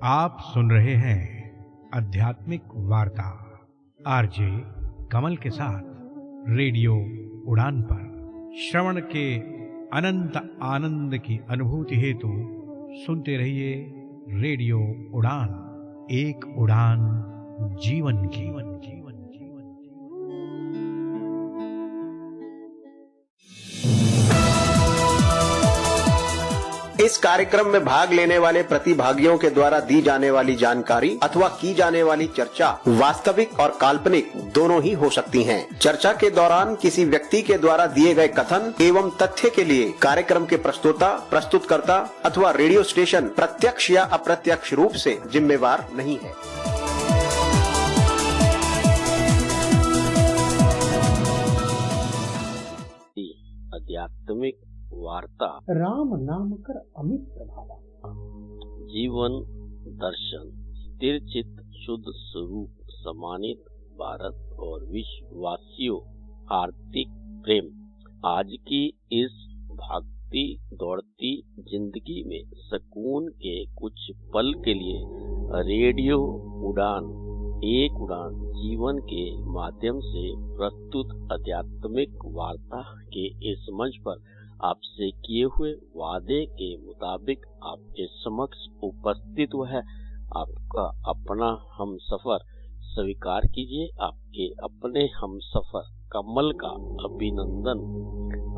आप सुन रहे हैं आध्यात्मिक वार्ता आरजे कमल के साथ रेडियो उड़ान पर। श्रवण के अनंत आनंद की अनुभूति हेतु सुनते रहिए रेडियो उड़ान, एक उड़ान जीवन की। इस कार्यक्रम में भाग लेने वाले प्रतिभागियों के द्वारा दी जाने वाली जानकारी अथवा की जाने वाली चर्चा वास्तविक और काल्पनिक दोनों ही हो सकती हैं। चर्चा के दौरान किसी व्यक्ति के द्वारा दिए गए कथन एवं तथ्य के लिए कार्यक्रम के प्रस्तोता, प्रस्तुतकर्ता अथवा रेडियो स्टेशन प्रत्यक्ष या अप्रत्यक्ष रूप से जिम्मेवार नहीं है। आध्यात्मिक वार्ता राम नाम कर अमित प्रभावा। जीवन दर्शन स्थिर चित्त शुद्ध स्वरूप सम्मानित भारत और विश्ववासियों हार्दिक प्रेम। आज की इस भागती दौड़ती जिंदगी में सुकून के कुछ पल के लिए रेडियो उड़ान, एक उड़ान जीवन के माध्यम से प्रस्तुत आध्यात्मिक वार्ता के इस मंच पर आपसे किए हुए वादे के मुताबिक आपके समक्ष उपस्थित हुआ है। आपका अपना हम सफर स्वीकार कीजिए। आपके अपने हम सफर कमल का अभिनंदन।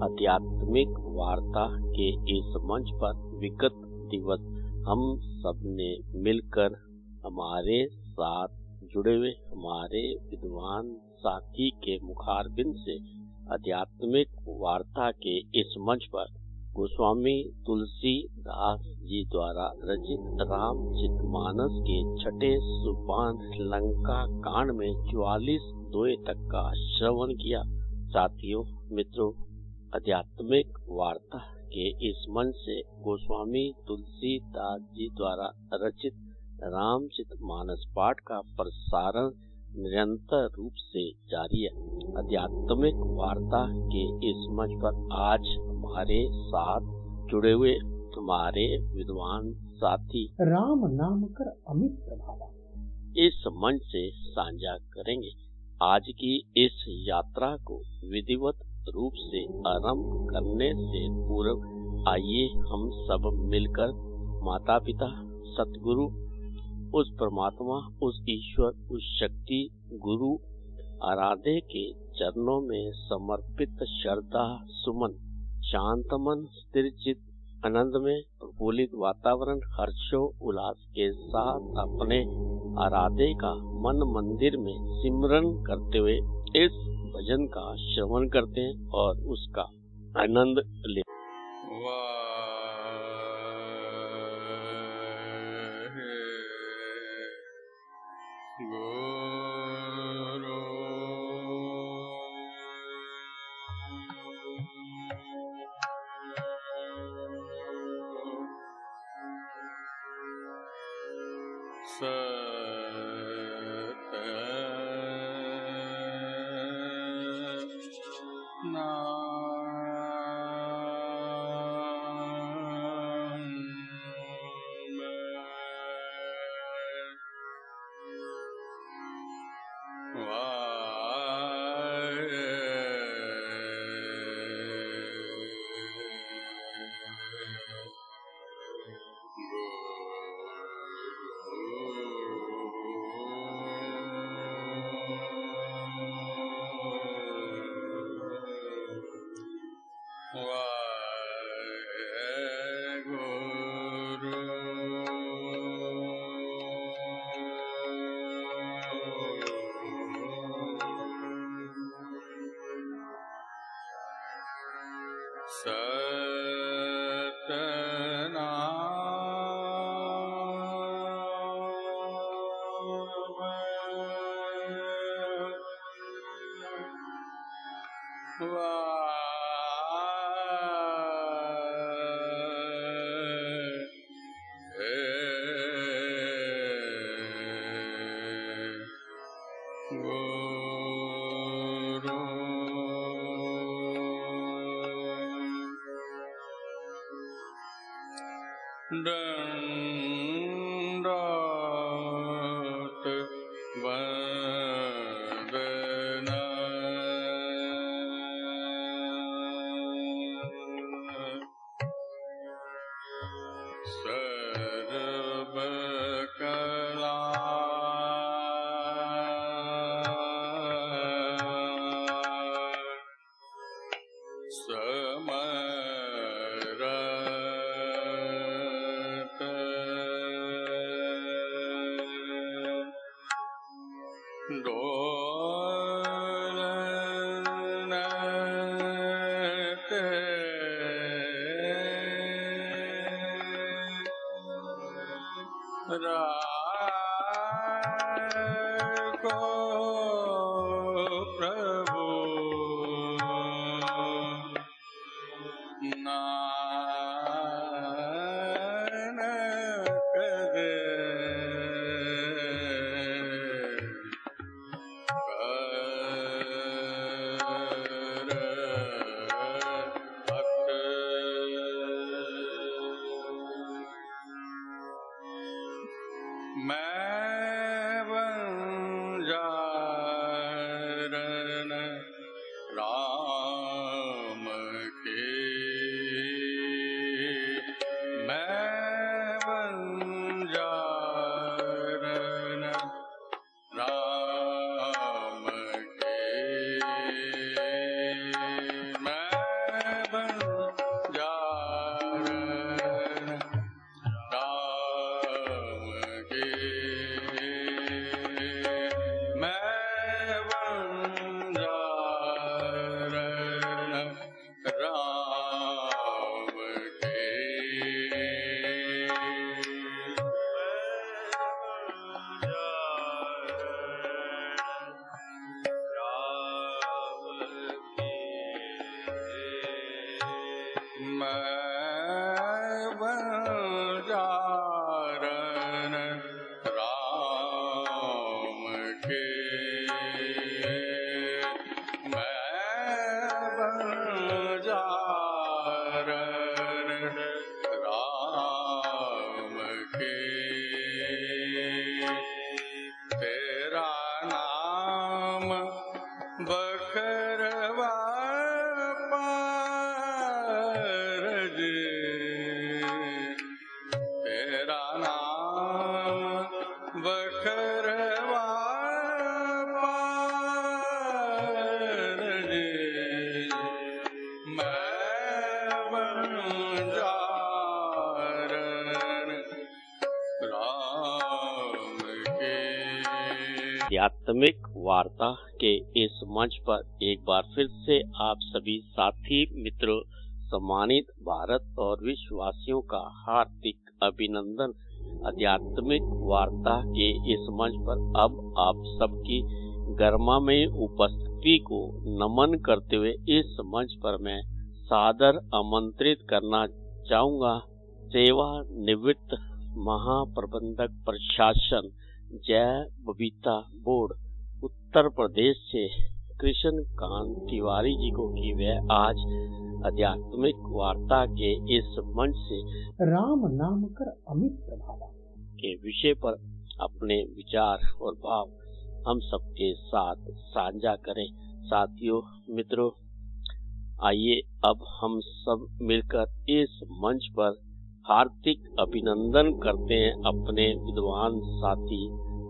आध्यात्मिक वार्ता के इस मंच पर विगत दिवस हम सबने मिलकर हमारे साथ जुड़े हुए हमारे विद्वान साथी के मुखारबिंद से आध्यात्मिक वार्ता के इस मंच पर गोस्वामी तुलसीदास जी द्वारा रचित रामचरितमानस के छठे सोपान लंका कांड में 44 दोहे तक का श्रवण किया। साथियों, मित्रों, आध्यात्मिक वार्ता के इस मंच से गोस्वामी तुलसीदास जी द्वारा रचित रामचरितमानस पाठ का प्रसारण निरंतर रूप से जारी है। आध्यात्मिक वार्ता के इस मंच पर आज हमारे साथ जुड़े हुए हमारे विद्वान साथी राम नाम कर अमित प्रभावा इस मंच से साझा करेंगे। आज की इस यात्रा को विधिवत रूप से आरंभ करने से पूर्व आइए हम सब मिलकर माता पिता, सतगुरु, उस परमात्मा, उस ईश्वर, उस शक्ति गुरु आराध्य के चरणों में समर्पित श्रद्धा सुमन, शांत मन, स्थिर चित्त, आनंद में प्रफुल्लित वातावरण, हर्षो उल्लास के साथ अपने आराध्य का मन मंदिर में सिमरन करते हुए इस भजन का श्रवण करते हैं और उसका आनंद लेते हैं। दंडवत वंदना सर्वकला समरत डोलनत राखो प्रभु नानक दे मैं बंजारन राम के मैं बंजारन राम के मैं बंजारन राम के मैं बंजारन राम के मैं बंजारन राम के मैं बंजारन राम के तेरा नाम बखरवा पारज तेरा नाम बखरवा पारज मैं बंजारन राम के। आध्यात्मिक वार्ता के इस मंच पर एक बार फिर से आप सभी साथी मित्रों, सम्मानित भारत और विश्ववासियों का हार्दिक अभिनंदन। आध्यात्मिक वार्ता के इस मंच पर अब आप सबकी गर्मामय उपस्थिति को नमन करते हुए इस मंच पर मैं सादर आमंत्रित करना चाहूँगा सेवानिवृत्त महाप्रबंधक प्रशासन जय बबीता बोर्ड उत्तर प्रदेश से कृष्ण कांत तिवारी जी को कि वे आज आध्यात्मिक वार्ता के इस मंच से राम नाम कर अमित प्रभावा के विषय पर अपने विचार और भाव हम सबके साथ साझा करें। साथियों मित्रों, आइए अब हम सब मिलकर इस मंच पर हार्दिक अभिनंदन करते हैं अपने विद्वान साथी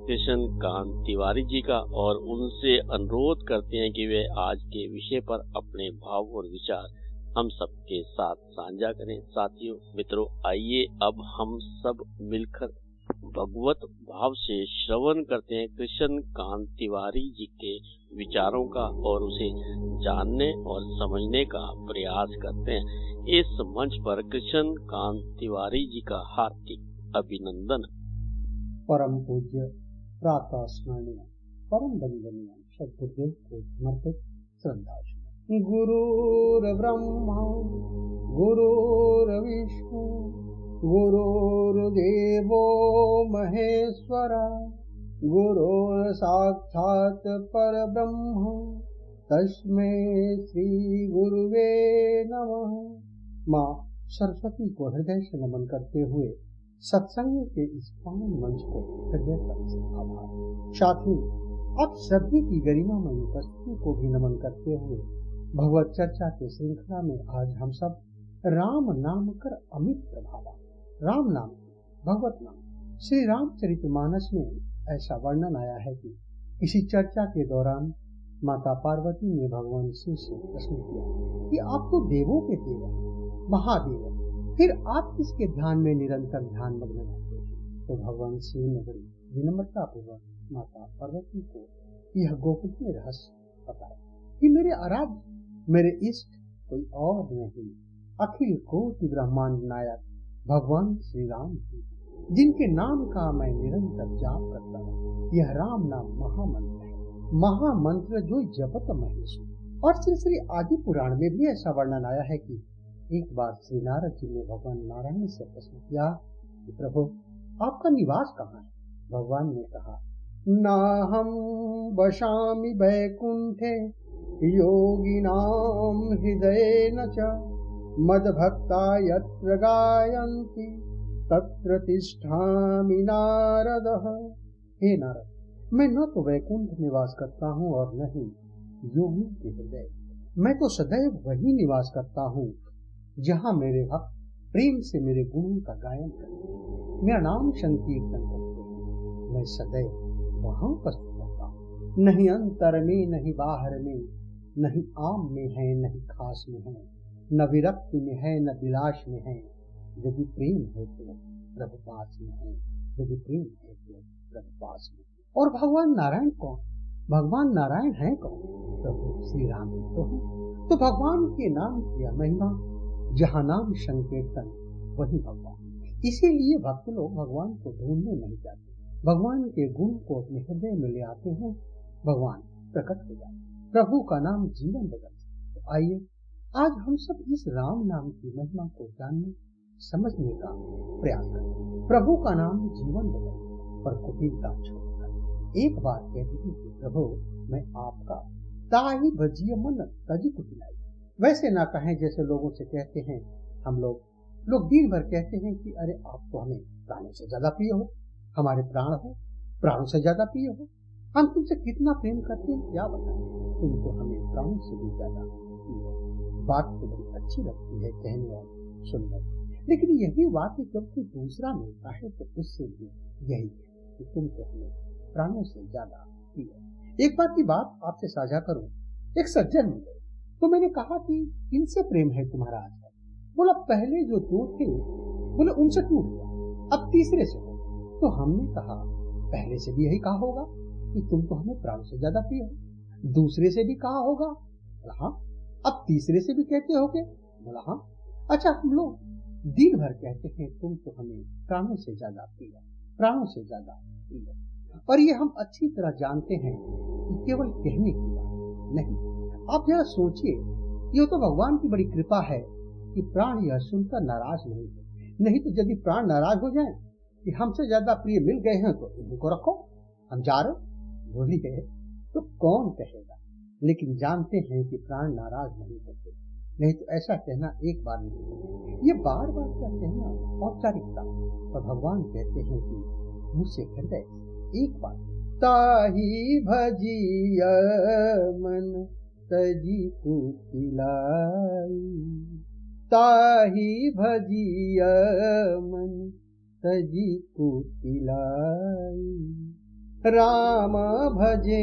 कृष्ण कांत तिवारी जी का और उनसे अनुरोध करते हैं कि वे आज के विषय पर अपने भाव और विचार हम सबके साथ साझा करें। साथियों मित्रों, आइए अब हम सब मिलकर भगवत भाव से श्रवण करते हैं कृष्ण कांत तिवारी जी के विचारों का और उसे जानने और समझने का प्रयास करते हैं। इस मंच पर कृष्ण कांत तिवारी जी का हार्दिक अभिनंदन। परम पूज्य प्रातः स्मरणीय परम वंदनीय सद्गुरुदेव को समर्पित श्रद्धांजलि। गुरुर्ब्रह्मा गुरुर्विष्णु गुरुर्देवो महेश्वरा गुरुर्साक्षात् परब्रह्म तस्मै श्री गुरुवे नमः। माँ सरस्वती को हृदय से नमन करते हुए सत्संग के इस पावन मंच को हृदय से आभार। साथियों, आप सभी की गरिमामयी उपस्थिति को भी नमन करते हुए भगवत चर्चा के श्रृंखला में आज हम सब राम नाम कर अमित प्रभावा, राम नाम भगवत नाम। श्री रामचरितमानस में ऐसा वर्णन आया है कि किसी चर्चा के दौरान माता पार्वती ने भगवान शिव से प्रश्न किया कि आप तो देवों के देव हैं, महादेव, फिर आप किसके ध्यान में निरंतर ध्यान मग्न रहते हैं? तो भगवान शिव ने बड़ी विनम्रता पूर्वक माता पार्वती को यह गोपनीय रहस्य बताया कि मेरे आराध्य, मेरे इष्ट कोई और नहीं, अखिल कोटि ब्रह्मांड नायक भगवान श्री राम ही, जिनके नाम का मैं निरंतर जाप करता हूँ। यह राम नाम महामंत्र है, महामंत्र जो जपत महेश। और श्री आदि पुराण में भी ऐसा वर्णन आया है कि एक बार श्री नारद जी ने भगवान नारायण से प्रश्न किया कि प्रभु, आपका निवास कहाँ है? भगवान ने कहा, नाहं वशामि वैकुंठे योगिनां हृदयेन च मद्भक्ता यत्र गायन्ति तत्र तिष्ठामि नारदः। हे नारद, मैं न तो वैकुंठ निवास करता हूँ और न ही योगियों के हृदय, मैं तो सदैव वही निवास करता हूँ जहाँ मेरे भक्त प्रेम से मेरे गुणों का गायन करते, मेरा नाम संकीर्तन करते हैं। मैं सदैव वहाँ उपस्थित रहता हूँ, नहीं अंतर में, नहीं बाहर में, नहीं आम में है, नहीं खास में है, न विरक्ति में है, न विलास में है। यदि प्रेम है तो प्रभु पास में है, यदि प्रेम है तो प्रभु पास में। और भगवान नारायण कौन? भगवान नारायण है कौन? प्रभु श्री राम तो है। तो भगवान के नाम की महिमा, जहाँ नाम संकीर्तन वही भगवान। इसीलिए भक्त लोग भगवान को ढूंढने नहीं जाते, भगवान के गुण को अपने हृदय में ले आते हैं, भगवान प्रकट हो जाते। प्रभु का नाम जीवन बदलता। तो आइए आज हम सब इस राम नाम की महिमा को जानने समझने का प्रयास करें। प्रभु का नाम जीवन बदल पर कुटिलता छोड़कर एक बार कह दीजिए कि प्रभु मैं आपका, ताही भजिए मन तजी कुटिलाई। वैसे ना कहें जैसे लोगों से कहते हैं, हम लोग दिन भर कहते हैं कि अरे आप तो हमें प्राणों से ज्यादा प्रिय हो, हमारे प्राण हो, प्राणों से ज्यादा प्रिय हो, हम तुमसे कितना प्रेम करते हैं क्या बताएं, तुम तो हमें प्राणों से भी ज्यादा प्रिय हो। बात तो बड़ी अच्छी लगती है कहने और सुनने, लेकिन यही बात है जब कोई दूसरा मिलता है तो उससे भी यही है कि तुम तो हमें प्राणों से ज्यादा प्रिय। एक बार की बात आपसे साझा करूं। एक सज्जन मिले तो मैंने कहा कि किनसे प्रेम है तुम्हारा आजकल? बोला पहले जो दो थे बोले उनसे टूट गया, अब तीसरे से हो। तो हमने कहा पहले से भी यही कहा होगा कि तुम तो हमें प्राणों से ज्यादा प्रिय हो, दूसरे से भी कहा होगा? बोला हाँ। अब तीसरे से भी कहते होगे? बोला हाँ। अच्छा, हम लोग दिन भर कहते हैं तुम तो हमें प्राणों से ज्यादा प्रिय, प्राणों से ज्यादा प्रिय, और ये हम अच्छी तरह जानते हैं कि केवल कहने की बात नहीं। आप जरा सोचिए, ये तो भगवान की बड़ी कृपा है कि प्राण यह सुनकर नाराज नहीं तो यदि प्राण नाराज हो जाए कि हमसे ज्यादा प्रिय मिल गए हैं तो इनको रखो, हम जा रहे बोली है तो कौन कहेगा। लेकिन जानते हैं कि प्राण नाराज नहीं होते, नहीं तो ऐसा कहना एक बार नहीं, ये बार बार क्या कहना औपचारिकता। और भगवान कहते हैं कि मुझसे हृदय एक बार ताही भजिय मन तजी कुटिलाई, ताही भजिय मन तजी कुटिलाई, राम भजे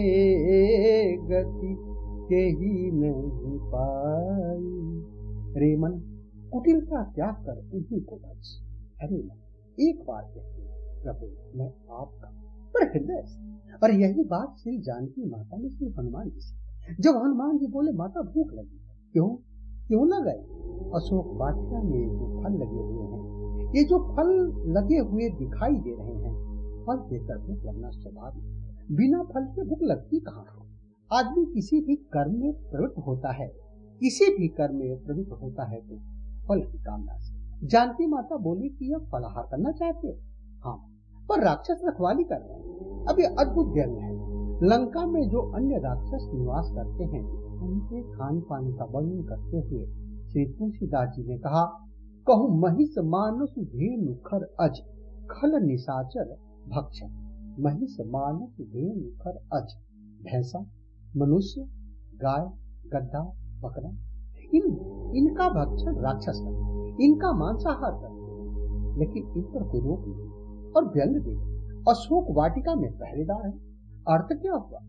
गति केही नहीं पाई। रे मन, कुटिलता त्याग कर उन्हीं को भज। अरे मन, एक बार कहते प्रभु मैं आपका, पर हृदय से। और यही बात श्री जानकी माता ने श्री हनुमान जी से, जब हनुमान जी बोले माता भूख लगी, क्यों न गए? अशोक वाटिका में जो फल लगे हुए हैं, ये जो फल लगे हुए दिखाई दे रहे हैं, फल देकर भूख लगना स्वाभाविक, बिना फल के भूख लगती कहाँ है? आदमी किसी भी कर्म में प्रवृत्त होता है, किसी भी कर्म में प्रवृत्त होता है तो फल की कामना से। जानकी माता बोली कि यह फलाहार करना चाहते, हाँ, पर राक्षस रखवाली कर रहे हैं। अब ये अद्भुत व्यंग है। लंका में जो अन्य राक्षस निवास करते हैं उनके खान पान का वर्णन करते हुए श्री तुलसीदास जी ने कहा, कहूँ महिष मानस धेनु खर अज, खल निशाचर भक्षण। महिष मानस धेनु खर अज, भैंसा, मनुष्य, गाय, गद्दा, बकरा, इनका भक्षण राक्षस करते, इनका मांसाहार करते, लेकिन इन पर कोई रोक नहीं। और व्यंग देख अशोक वाटिका में पहरेदार है। अर्थ क्या हुआ?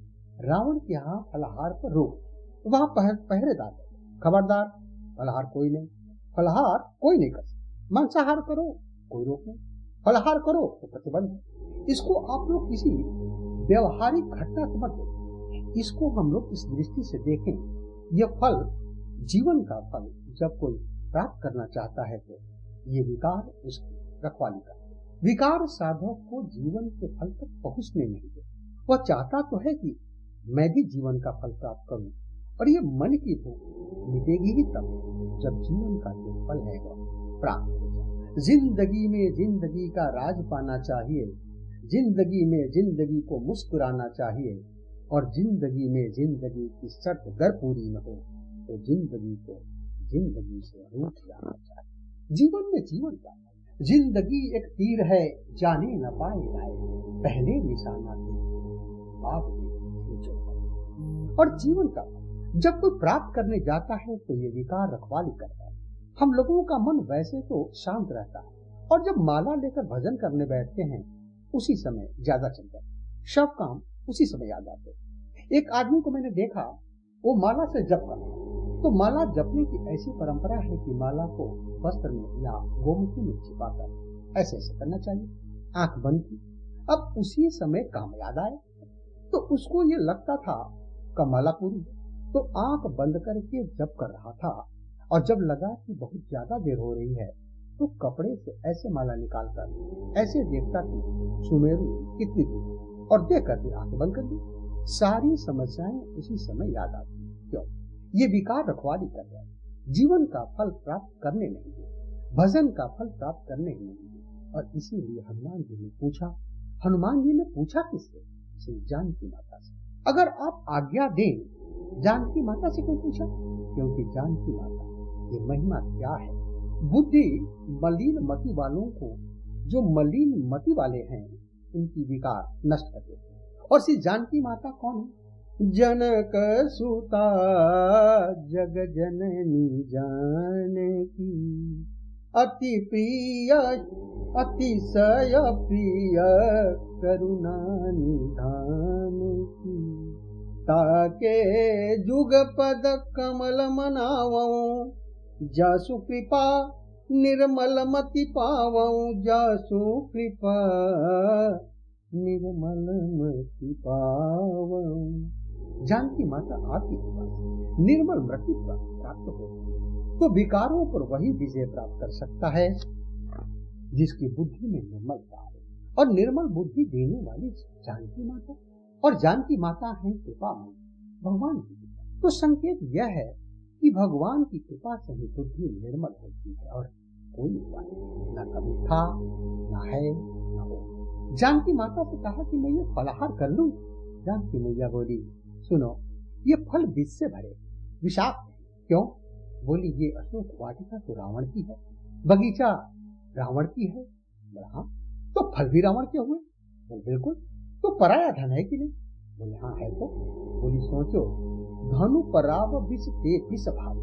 रावण के यहाँ फलाहार पर रोक, वहां पहरेदार, खबरदार, फलाहार कोई नहीं, फलाहार कोई नहीं कर सकता। मांसाहार करो कोई रोक नहीं, फलाहार करो तो प्रतिबंध है। इसको आप लोग किसी व्यवहारिक घटना को मत देखें, इसको हम लोग इस दृष्टि से देखें। यह फल, जीवन का फल जब कोई प्राप्त करना चाहता है तो ये विकार उसकी रखवाली का, विकार साधक को जीवन के फल तक पहुंचने नहीं दे। वह चाहता तो है कि मैं भी जीवन का फल प्राप्त करूं, और ये मन की भूख मिटेगी ही तब जब जीवन का जो फल है वह प्राप्त हो जाए। जिंदगी में जिंदगी का राज पाना चाहिए, जिंदगी में जिंदगी को मुस्कुराना चाहिए, और जिंदगी में जिंदगी की शर्त अगर पूरी न हो तो जिंदगी को जिंदगी से रूठ जाना चाहिए। जीवन में जीवन का, जिंदगी एक तीर है जाने न पाए लाए, पहले निशाना थे बाप के। और जीवन का जब कोई प्राप्त करने जाता है तो ये विकार रखवाली करता है। हम लोगों का मन वैसे तो शांत रहता है, और जब माला लेकर भजन करने बैठते हैं उसी समय ज्यादा चलता है, सब काम उसी समय याद आते हैं। एक आदमी को मैंने देखा, वो माला से जप करता, तो माला जपने की ऐसी परंपरा है कि माला को वस्त्र में या गोमुखी में छिपाकर ऐसे ऐसे करना चाहिए, आंख बंद की। अब उसी समय काम याद आए तो उसको ये लगता था कि माला पूरी, तो आंख बंद करके जप कर रहा था, और जब लगा कि बहुत ज्यादा देर हो रही है तो कपड़े से ऐसे माला निकालकर ऐसे देखता कि सुमेरु कितनी दूर, और देखकर फिर आंख बंद कर दी। सारी समस्याएं उसी समय याद आती। क्यों? ये विकार रखवाली कर रहा है, जीवन का फल प्राप्त करने नहीं दे, भजन का फल प्राप्त करने ही नहीं दे। और इसीलिए हनुमान जी ने पूछा किससे? श्री जानकी माता से। अगर आप आज्ञा दें, जानकी माता से क्यों पूछा? क्योंकि जानकी माता ये महिमा क्या है। बुद्धि मलिन मति वालों को, जो मलिन मति वाले हैं, उनकी विकार नष्ट कर देते हैं। और श्री जानकी माता कौन है? जनक सुता जग जननी जानकी, अति प्रिय अतिशय प्रिय करुणा निधान की, ताके जुग पद कमल मनावऊं, जासु कृपा निर्मल मति पावऊं, जासु कृपा निर्मल मति पावऊं। जानकी माता आपकी कृपा से निर्मल मृत्यु प्राप्त हो, तो विकारों पर वही विजय प्राप्त कर सकता है जिसकी बुद्धि में निर्मलता है। और निर्मल बुद्धि देने वाली जानकी माता, और जानकी माता है कृपा भगवान की कृपा। तो संकेत यह है कि भगवान की कृपा से ही बुद्धि निर्मल होती है, और कोई उपाय न कभी था, न है, न हो। जानकी माता से कहा कि मैं ये फलाहार कर लूं। जानकी मैया बोली, सुनो, ये फल विष से भरे, विषाक्त है। क्यों? बोली, ये अशोक वाटिका तो रावण की है, बगीचा रावण की है। बोला, तो फल भी रावण के हुए? बोले, बिल्कुल। तो पराया धन है कि नहीं? बोले, हाँ है। तो बोली, सोचो, धनु पराव विष ते विष भारी,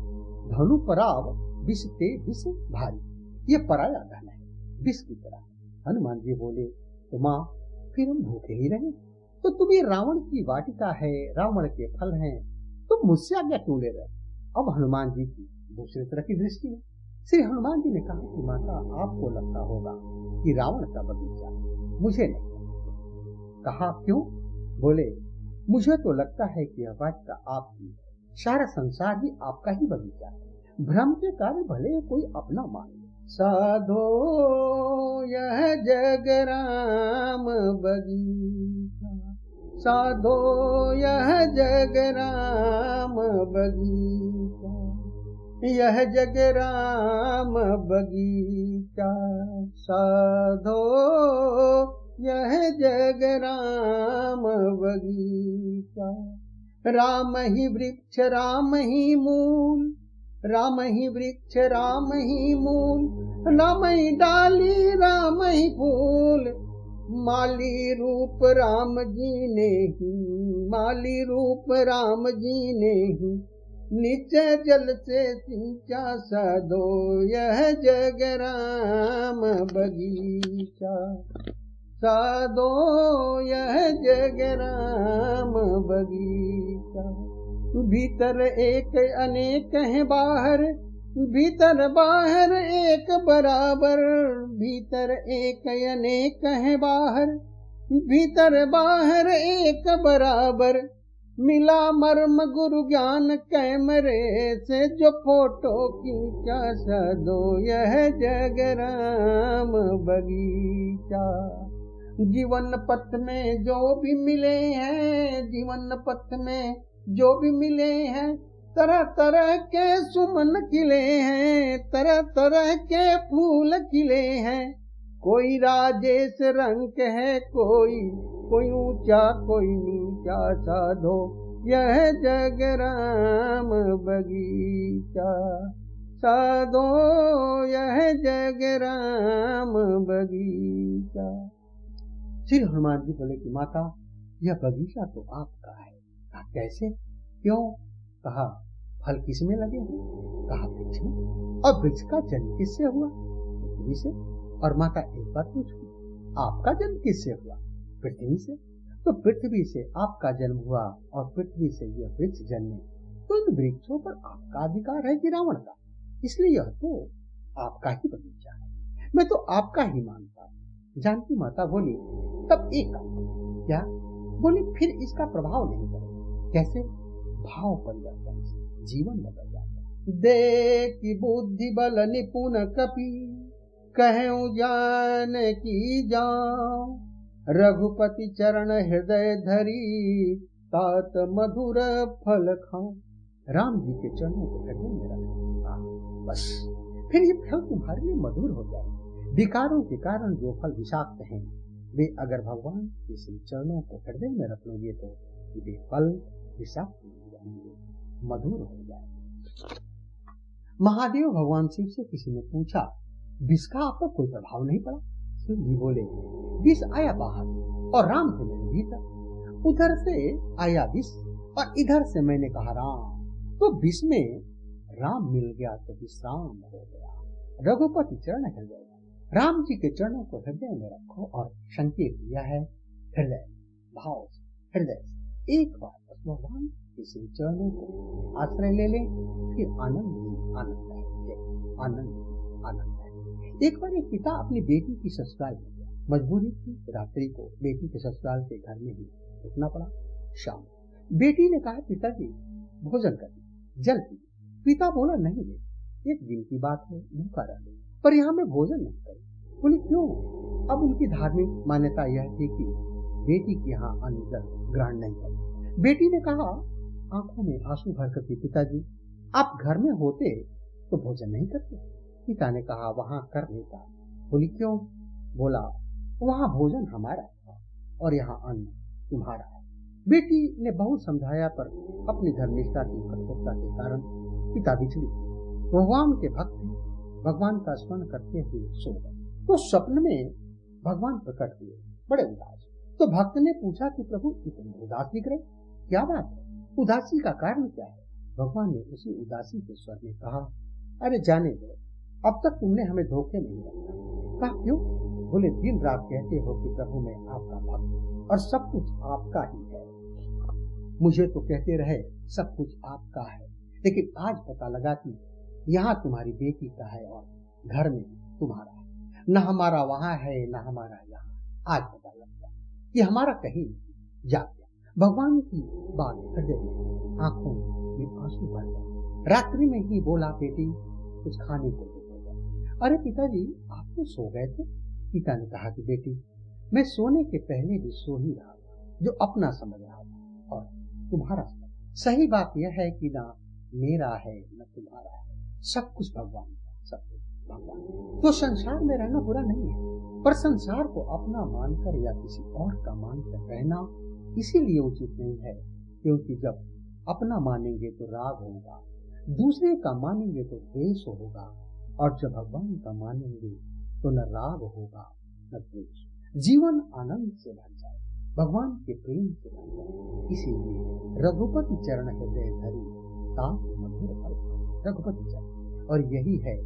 धनु पराव विष ते विष भारी, ये पराया धन है, विष की तरह। हनुमान जी बोले, तो माँ फिर हम भूखे ही रहे, तो तुम ये रावण की वाटिका है, रावण के फल हैं, तुम मुझसे आज्ञा क्यों ले रहे? अब हनुमान जी की दूसरी तरह की दृष्टि है। श्री हनुमान जी ने कहा कि माता, आपको लगता होगा कि रावण का बगीचा, मुझे नहीं। कहा क्यों? बोले, मुझे तो लगता है कि यह वाटिका आपकी है, सारा संसार ही आपका ही बगीचा है। भ्रम के कारण भले कोई अपना माने। साधो यह जग राम बगीचा, साधो यह जग राम बगीचा, यह जग राम बगीचा, साधो यह जग राम बगीचा। राम ही वृक्ष राम ही मूल, राम ही वृक्ष राम ही मूल, राम ही डाली राम ही फूल। माली रूप राम जी ने ही, माली रूप राम जी ने ही, नीचे जल से सिंचा साधो यह जग राम बगीचा। साधो यह जग राम बगीचा। भीतर एक अनेक है बाहर, भीतर बाहर एक बराबर। भीतर एक अनेक है बाहर, भीतर बाहर एक बराबर। मिला मर्म गुरु ज्ञान कैमरे से, जो फोटो खींचा साधो यह जग राम बगीचा। जीवन पथ में जो भी मिले हैं, जीवन पथ में जो भी मिले हैं, तरह तरह के सुमन खिले हैं, तरह तरह के फूल खिले हैं। कोई राजेश रंग है, कोई ऊंचा कोई नीचा। साधो यह जग राम बगीचा। साधो यह जग राम बगीचा। श्री हनुमान जी बोले कि माता, यह बगीचा तो आपका है। कहा कैसे, क्यों? कहा फल किस में लगे हैं? कहा वृक्ष में। और वृक्ष का जन्म किससे हुआ? पृथ्वी से। और माता एक बात पूछूं, आपका जन्म किससे हुआ? पृथ्वी से। तो पृथ्वी से आपका जन्म हुआ और पृथ्वी से यह वृक्ष जन्मे, तो इन वृक्षों पर आपका अधिकार है कि रावण का? इसलिए यह तो आपका ही बगीचा है, मैं तो आपका ही मानता हूं। जानकी माता बोली, तब एक क्या बोली, फिर इसका प्रभाव नहीं पड़ेगा। कैसे? भाव परिवर्तन से जीवन बदल जाता है। देखी बुद्धि बल निपुण कपि, कहूं जान की जाऊं। रघुपति चरण हृदय धरी, तात मधुर फल खाऊं। राम जी के चरणों को हृदय में रखा, बस फिर ये फल तुम्हारे लिए मधुर हो जाए। विकारों के कारण जो फल विषाक्त हैं, वे अगर भगवान के श्री चरणों को हृदय में रख लोगे तो वे फल विषाक्त नहीं रहेंगे, मधुर हो जाएंगे। महादेव भगवान शिव से किसी ने पूछा, विष का आप पर कोई प्रभाव नहीं पड़ा? शिव जी बोले, विष आया बाहर और राम थे मेरे भीतर। उधर से आया विष और इधर से मैंने कहा राम, तो विष में राम मिल गया तो विश्राम हो गया। रघुपति चरण हृदय, राम जी के चरणों को हृदय में रखो और संकेत दिया है हृदय भाव से। हृदय से एक बार बस भगवान के श्री चरणों को आश्रय ले ले, फिर आनंद आनंद है, आनंद आनंद है। एक बार एक पिता अपनी बेटी की ससुराल में गया, मजबूरी थी, रात्रि को बेटी के ससुराल के घर में ही रुकना पड़ा। शाम बेटी ने कहा, पिताजी भोजन कर, जल पी। पिता बोला, नहीं बेटी, एक दिन की बात है, भूखा रह गई, पर यहाँ में भोजन नहीं करें। बोले क्यों? अब उनकी धार्मिक मान्यता यह थी कि बेटी के यहाँ अन्न जल ग्रहण नहीं करे। बेटी ने कहा आंखों में आंसू भर कर, पिताजी आप घर में होते तो भोजन नहीं करते। पिता ने कहा वहां कर लेता। बोली क्यों? बोला वहां भोजन हमारा था और यहाँ अन्न तुम्हारा है। बेटी ने बहुत समझाया पर अपनी धर्मनिष्ठा की कठोरता के कारण पिता बिछड़ी। भगवान के भक्त भगवान का स्मरण करते हुए सो गए, तो स्वप्न में भगवान प्रकट हुए, बड़े उदास। तो भक्त ने पूछा कि प्रभु इतने उदास दिख रहे, क्या बात है? उदासी का कारण क्या है? भगवान ने उसी उदासी के स्वर में कहा, अरे जाने दो, अब तक तुमने हमें धोखे नहीं रखा। कहा क्यों? बोले दिन रात कहते हो कि प्रभु मैं आपका भक्त और सब कुछ आपका ही है। मुझे तो कहते रहे सब कुछ आपका है, लेकिन आज पता लगा कि यहाँ तुम्हारी बेटी का है और घर में तुम्हारा है, न हमारा वहां है न हमारा यहाँ। आज पता लगता कि हमारा कहीं नहीं। जाग गया भगवान की बात, हृदय में आंखों में आंसू भर गए। रात्रि में ही बोला, बेटी कुछ खाने को दो। अरे पिताजी आप तो सो गए थे। पिता ने कहा कि बेटी मैं सोने के पहले भी सो ही रहा था, जो अपना समझ रहा था और तुम्हारा समझ। सही बात यह है कि ना मेरा है न तुम्हारा है, सब कुछ भगवान का, सब कुछ भगवान। तो संसार में रहना बुरा नहीं है, पर संसार को अपना मानकर या किसी और का मानकर रहना इसीलिए उचित नहीं है, क्योंकि जब अपना मानेंगे तो राग होगा, दूसरे का मानेंगे तो द्वेष होगा, और जब भगवान का मानेंगे तो न राग होगा न द्वेष। जीवन आनंद से भर जाए, भगवान के प्रेम से भर जाए। इसीलिए रघुपति चरण हृदय धरी ताप मधुर अर्थ, रघुपति चरण, और यही है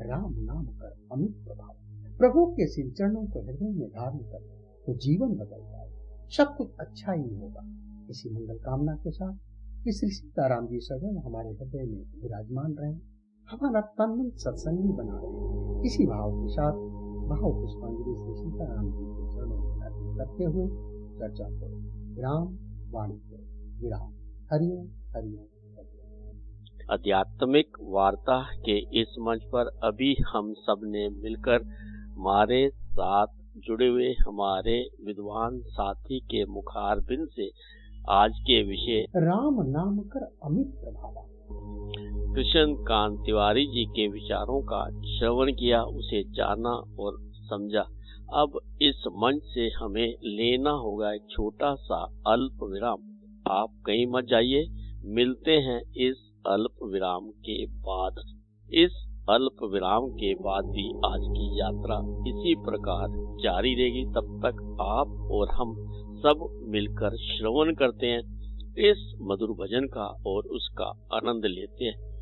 राम नाम कर अमित प्रभाव। प्रभु के श्री चरणों को हृदय में धारण कर तो जीवन बदल जाए, सब कुछ अच्छा ही होगा। इसी मंगल कामना के साथ कि श्री सीताराम जी सदैव हमारे हृदय में विराजमान रहे, हमारा तन मन सत्संगी बना रहे। इसी भाव के साथ भाव पुष्पांजलि श्री सीताराम जी के चरणों में अर्पित करते हुए चर्चा को विराम, वाणी को विराम। हरिओम हरिओम। आध्यात्मिक वार्ता के इस मंच पर अभी हम सब ने मिलकर हमारे साथ जुड़े हुए हमारे विद्वान साथी के मुखारबिंद से आज के विषय राम नाम कर अमित प्रभाव कृष्ण कांत तिवारी जी के विचारों का श्रवण किया, उसे जाना और समझा। अब इस मंच से हमें लेना होगा एक छोटा सा अल्प विराम। आप कहीं मत जाइए, मिलते हैं इस अल्प विराम के बाद। इस अल्प विराम के बाद भी आज की यात्रा इसी प्रकार जारी रहेगी। तब तक आप और हम सब मिलकर श्रवण करते हैं इस मधुर भजन का और उसका आनंद लेते हैं।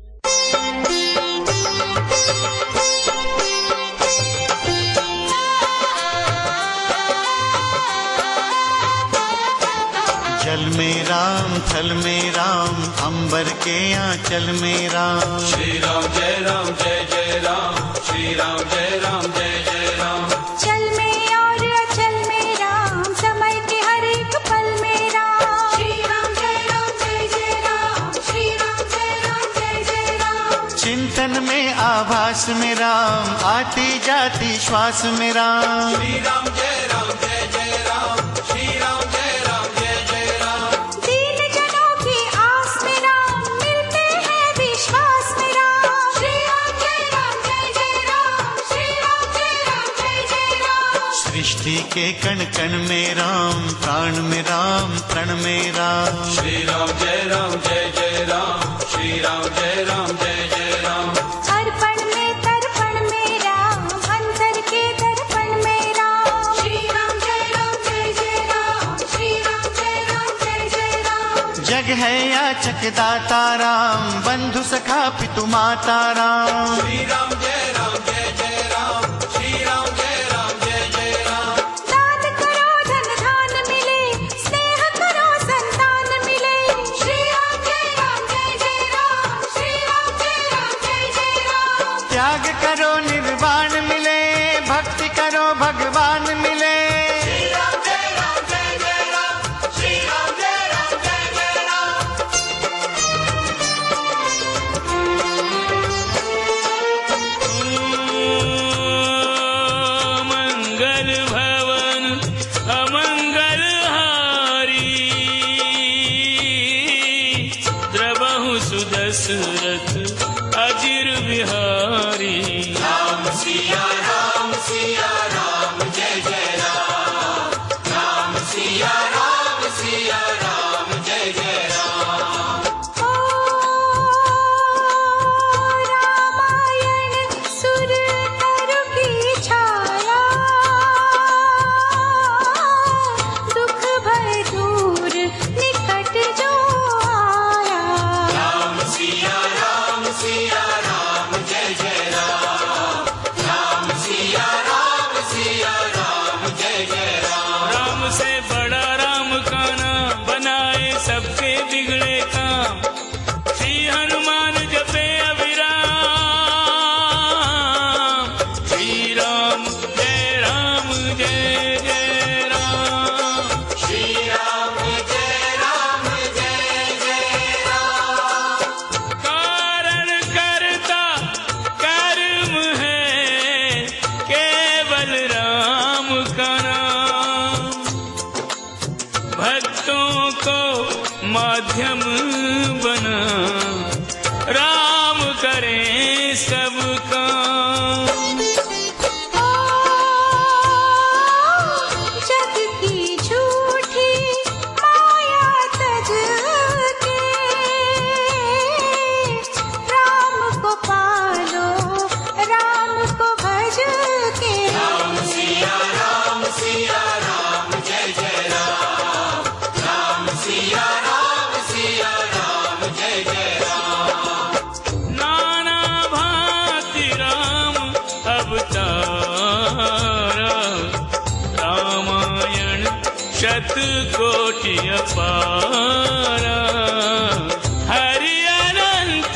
जल में राम, थल में राम, अंबर के आंचल में राम। श्री राम जय राम, जय जय राम। श्री राम जय राम, जय जय राम। चल में और अचल में राम, समय के हर एक पल में राम। श्री राम जय राम, जय जय राम। श्री राम जय राम, जय जय राम। चिंतन में आभास में राम, आती जाती श्वास में राम। श्री राम जय राम, जय जय राम। श्री राम जय राम, जय जय राम। दीन जनों की आस में राम, मिलते हैं विश्वास में राम। श्री राम जय राम, जय जय राम। श्री राम जय राम, जय जय राम। सृष्टि के कण कण में राम, प्राण में राम, प्रण में राम। श्री राम जय राम, जय जय राम। श्री राम जय राम, जय जय राम। अर्पण में तर्पण में राम, अंतर के दर्पण में राम। श्री राम जय राम, जय जय राम। श्री राम जय राम, जय जय राम। जग है याचक दाता राम, बंधु सखा पितु माता राम। श्री राम जय राम, जय जय राम। श्री राम जय राम, जय जय राम। दान करो धन धान मिले, स्नेह करो संतान मिले। श्री राम जय राम, जय जय राम। श्री राम जय राम, जय जय राम। त्याग करो निर्वाण मिले, भक्ति करो भगवान मिले। श्री राम जय राम, जय जय राम। श्री राम जय राम, जय जय राम। मंगल भवन अमंगल हारी, द्रवहु सुदशरथ अजिर बिहारी। राम सिया राम, सिया राम, जय जय राम। राम सिया राम, सिया राम, जय जय राम। ओ रामायण सुर तरु की छाया, दुख भय दूर निकट जो आया। राम सिया राम, सिया राम, जय जय राम। राम सिया राम, सिया राम, जय जय राम। राम से बड़ा राम का नाम, बनाए सबके बिगड़े काम। श्री हनुमान जपे अविराम। श्री राम जय राम, जय जय राम। श्री राम जय राम, जय जय राम। कारण करता कर्म है, केवल राम का नाम। भक्तों को माध्यम बना, राम करें सब काम। ओ जग की झूठी माया तज के, सारा, रामायण शतकोटि अपारा, हरि अनंत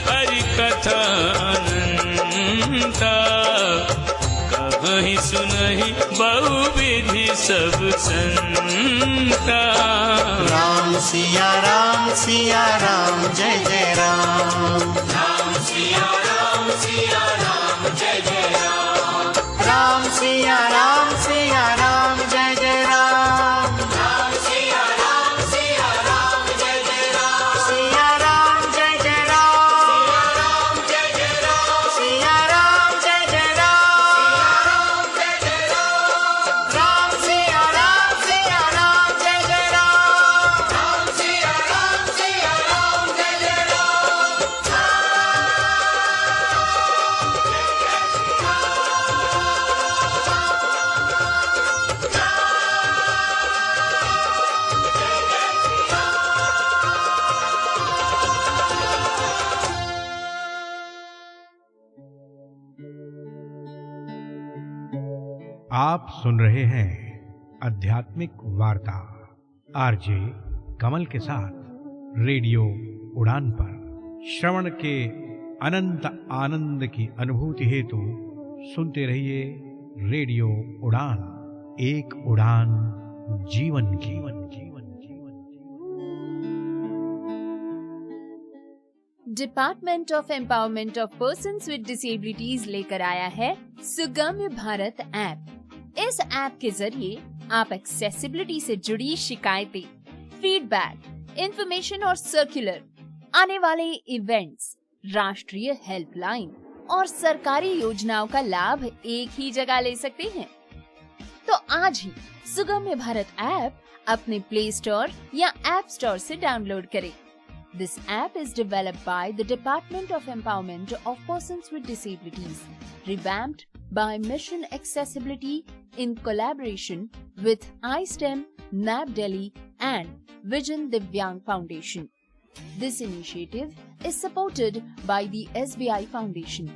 हरि कथा अनंता, कहीं सुनहि बहुविधि सब संता। राम सिया राम जय जय राम। राम सिया राम जय जय राम। राम सिया राम जय जय राम। राम सिया राम जय जय राम। सिया राम जय जय राम। राम जय जय राम। सिया राम जय जय राम। राम जय जय राम। राम सिया राम जय जय राम। राम सिया राम जय जय राम। आप सुन रहे हैं आध्यात्मिक वार्ता आरजे कमल के साथ रेडियो उड़ान पर। श्रवण के अनंत आनंद की अनुभूति हेतु सुनते रहिए रेडियो उड़ान, एक उड़ान जीवन की। Department of empowerment of persons with disabilities लेकर आया है सुगम्य भारत ऐप। इस ऐप के जरिए आप एक्सेसिबिलिटी से जुड़ी शिकायतें, फीडबैक, इंफॉर्मेशन और सर्कुलर, आने वाले इवेंट्स, राष्ट्रीय हेल्पलाइन और सरकारी योजनाओं का लाभ एक ही जगह ले सकते हैं। तो आज ही सुगम्य भारत ऐप अपने प्ले स्टोर या ऐप स्टोर से डाउनलोड करें। This app is developed by the Department of Empowerment of Persons with Disabilities, revamped by Mission Accessibility in collaboration with iSTEM, NAB Delhi and Vision Divyang Foundation. This initiative is supported by the SBI Foundation.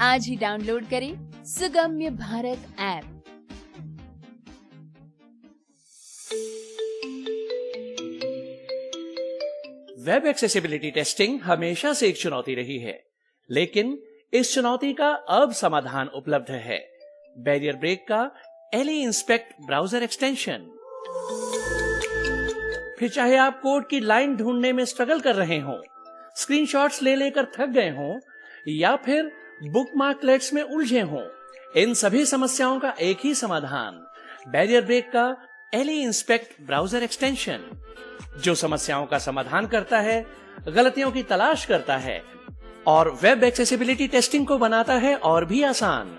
आज ही download करें Sugamya Bharat app. Web accessibility testing हमेशा से एक चुनौती रही है, लेकिन इस चुनौती का अब समाधान उपलब्ध है। बैरियर ब्रेक का LE इंस्पेक्ट ब्राउजर एक्सटेंशन। फिर चाहे आप कोड की लाइन ढूंढने में स्ट्रगल कर रहे हों, स्क्रीनशॉट्स ले लेकर थक गए हों या फिर बुकमार्कलेट्स में उलझे हों, इन सभी समस्याओं का एक ही समाधान, बैरियर ब्रेक का LE इंस्पेक्ट ब्राउजर एक्सटेंशन, जो समस्याओं का समाधान करता है, गलतियों की तलाश करता है और वेब एक्सेसिबिलिटी टेस्टिंग को बनाता है और भी आसान।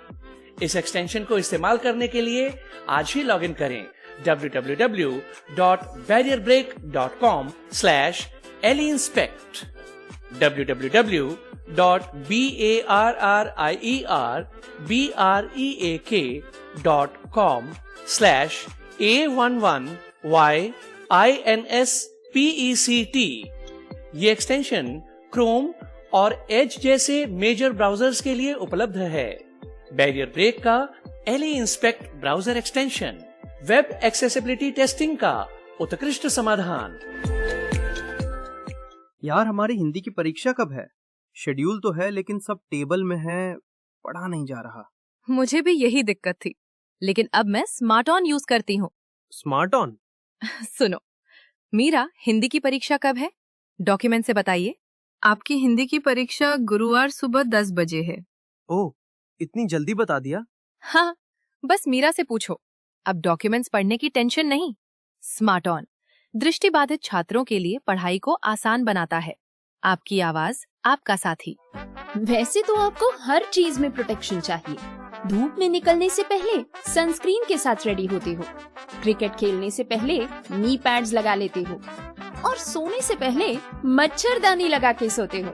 इस एक्सटेंशन को इस्तेमाल करने के लिए आज ही लॉगिन करें www.barrierbreak.com/LEinspect, www.barrierbreak.com/A11YINSPECT। ये एक्सटेंशन क्रोम और एज जैसे मेजर ब्राउजर्स के लिए उपलब्ध है। बैरियर ब्रेक का LE inspect browser extension, web accessibility testing का उत्कृष्ट समाधान। यार हमारी हिंदी की परीक्षा कब है? शेड्यूल तो है लेकिन सब टेबल में है, पढ़ा नहीं जा रहा। मुझे भी यही दिक्कत थी, लेकिन अब मैं स्मार्ट ऑन यूज करती हूँ। Smart on? सुनो, मीरा हिंदी की परीक्षा कब है? डॉक्यूमेंट से बताइए। आपकी हिंदी की परीक्षा गुरुवार सुबह 10 बजे है। ओह, इतनी जल्दी बता दिया? हाँ, बस मीरा से पूछो। अब डॉक्यूमेंट्स पढ़ने की टेंशन नहीं। स्मार्ट ऑन दृष्टिबाधित छात्रों के लिए पढ़ाई को आसान बनाता है। आपकी आवाज, आपका साथी। वैसे तो आपको हर चीज में प्रोटेक्शन चाहिए। धूप में निकलने से पहले सनस्क्रीन के साथ रेडी होते हो, क्रिकेट खेलने से पहले नी पैड्स लगा लेते हो और सोने से पहले मच्छरदानी लगा के सोते हो।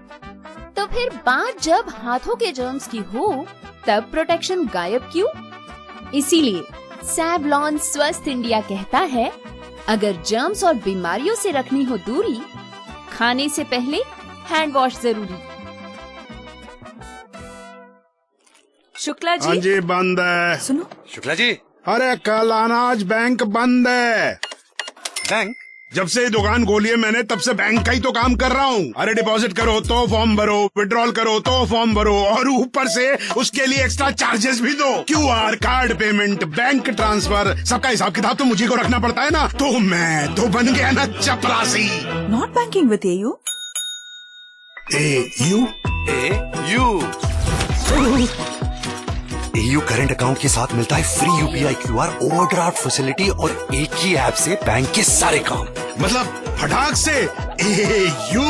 तो फिर बात जब हाथों के जर्म्स की हो, तब प्रोटेक्शन गायब क्यों? इसीलिए सैवलॉन स्वस्थ इंडिया कहता है, अगर जर्म्स और बीमारियों से रखनी हो दूरी, खाने से पहले हैंड वॉश जरूरी। शुक्ला जी। हाँ जी बंद है। सुनो शुक्ला जी, अरे कल आना, आज बैंक बंद है। बैंक? जब से दुकान खोली है मैंने तब से बैंक का ही तो काम कर रहा हूँ। अरे डिपॉजिट करो तो फॉर्म भरो, विड्रॉल करो तो फॉर्म भरो, और ऊपर से उसके लिए एक्स्ट्रा चार्जेस भी दो। QR, card payment, bank transfer, सबका हिसाब किताब तो मुझे को रखना पड़ता है ना। तो मैं तो बन गया ना चपरासी। Not banking with AU। AU current account के साथ मिलता है free UPI QR overdraft facility और एक ही ऐप से बैंक के सारे काम। मतलब फटाक से AU।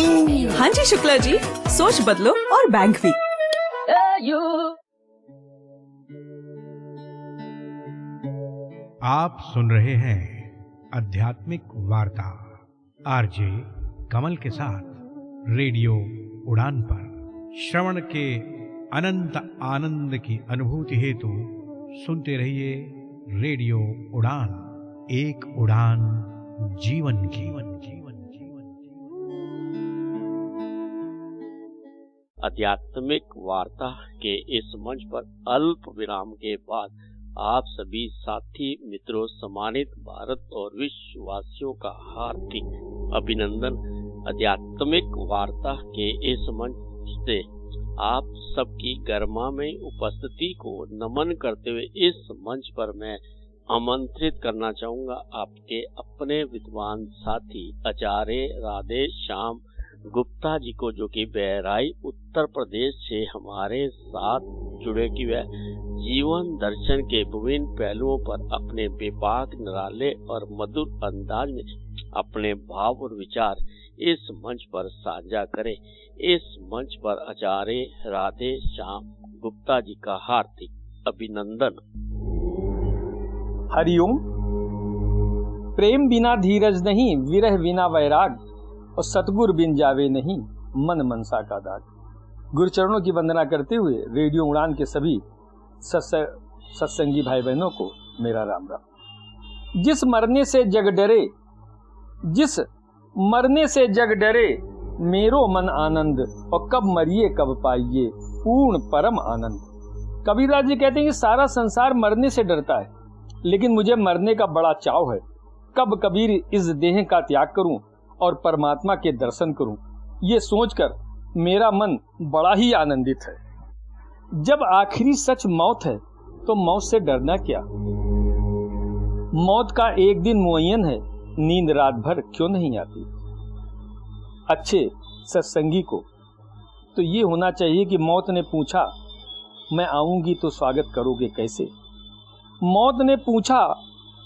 हाँ जी शुक्ला जी, सोच बदलो और बैंक भी। आप सुन रहे हैं आध्यात्मिक वार्ता आरजे कमल के साथ रेडियो उड़ान पर। श्रवण के अनंत आनंद की अनुभूति हेतु सुनते रहिए रेडियो उड़ान, एक उड़ान जीवन की। आध्यात्मिक वार्ता के इस मंच पर अल्प विराम के बाद आप सभी साथी मित्रों, सम्मानित भारत और विश्ववासियों का हार्दिक अभिनंदन। आध्यात्मिक वार्ता के इस मंच से आप सबकी गरिमा में उपस्थिति को नमन करते हुए इस मंच पर मैं आमंत्रित करना चाहूंगा आपके अपने विद्वान साथी आचार्य राधे श्याम गुप्ता जी को, जो कि बहराइच उत्तर प्रदेश से हमारे साथ जुड़े कि वह जीवन दर्शन के विभिन्न पहलुओं पर अपने बेबाक निराले और मधुर अंदाज में अपने भाव और विचार इस मंच पर साझा करें। इस मंच पर आचार्य राधे श्याम गुप्ता जी का हार्दिक अभिनंदन। हरिओम। प्रेम बिना धीरज नहीं, विरह बिना वैराग, और सतगुर बिन जावे नहीं मन मनसा का दाग। गुरुचरणों की वंदना करते हुए रेडियो उड़ान के सभी सत्संगी भाई बहनों को मेरा राम राम। जिस मरने से जग डरे, जिस मरने से जग डरे, मेरो मन आनंद, और कब मरिए कब पाइए पूर्ण परम आनंद। कबीरदास जी कहते हैं कि सारा संसार मरने से डरता है, लेकिन मुझे मरने का बड़ा चाव है। कब कबीर इस देह का त्याग करूं और परमात्मा के दर्शन करूं, ये सोचकर मेरा मन बड़ा ही आनंदित है। जब आखिरी सच मौत है तो मौत से डरना क्या। मौत का एक दिन मुअय्यन है, नींद रात भर क्यों नहीं आती। अच्छे सत्संगी को तो ये होना चाहिए कि मौत ने पूछा मैं आऊंगी तो स्वागत करोगे कैसे। मौत ने पूछा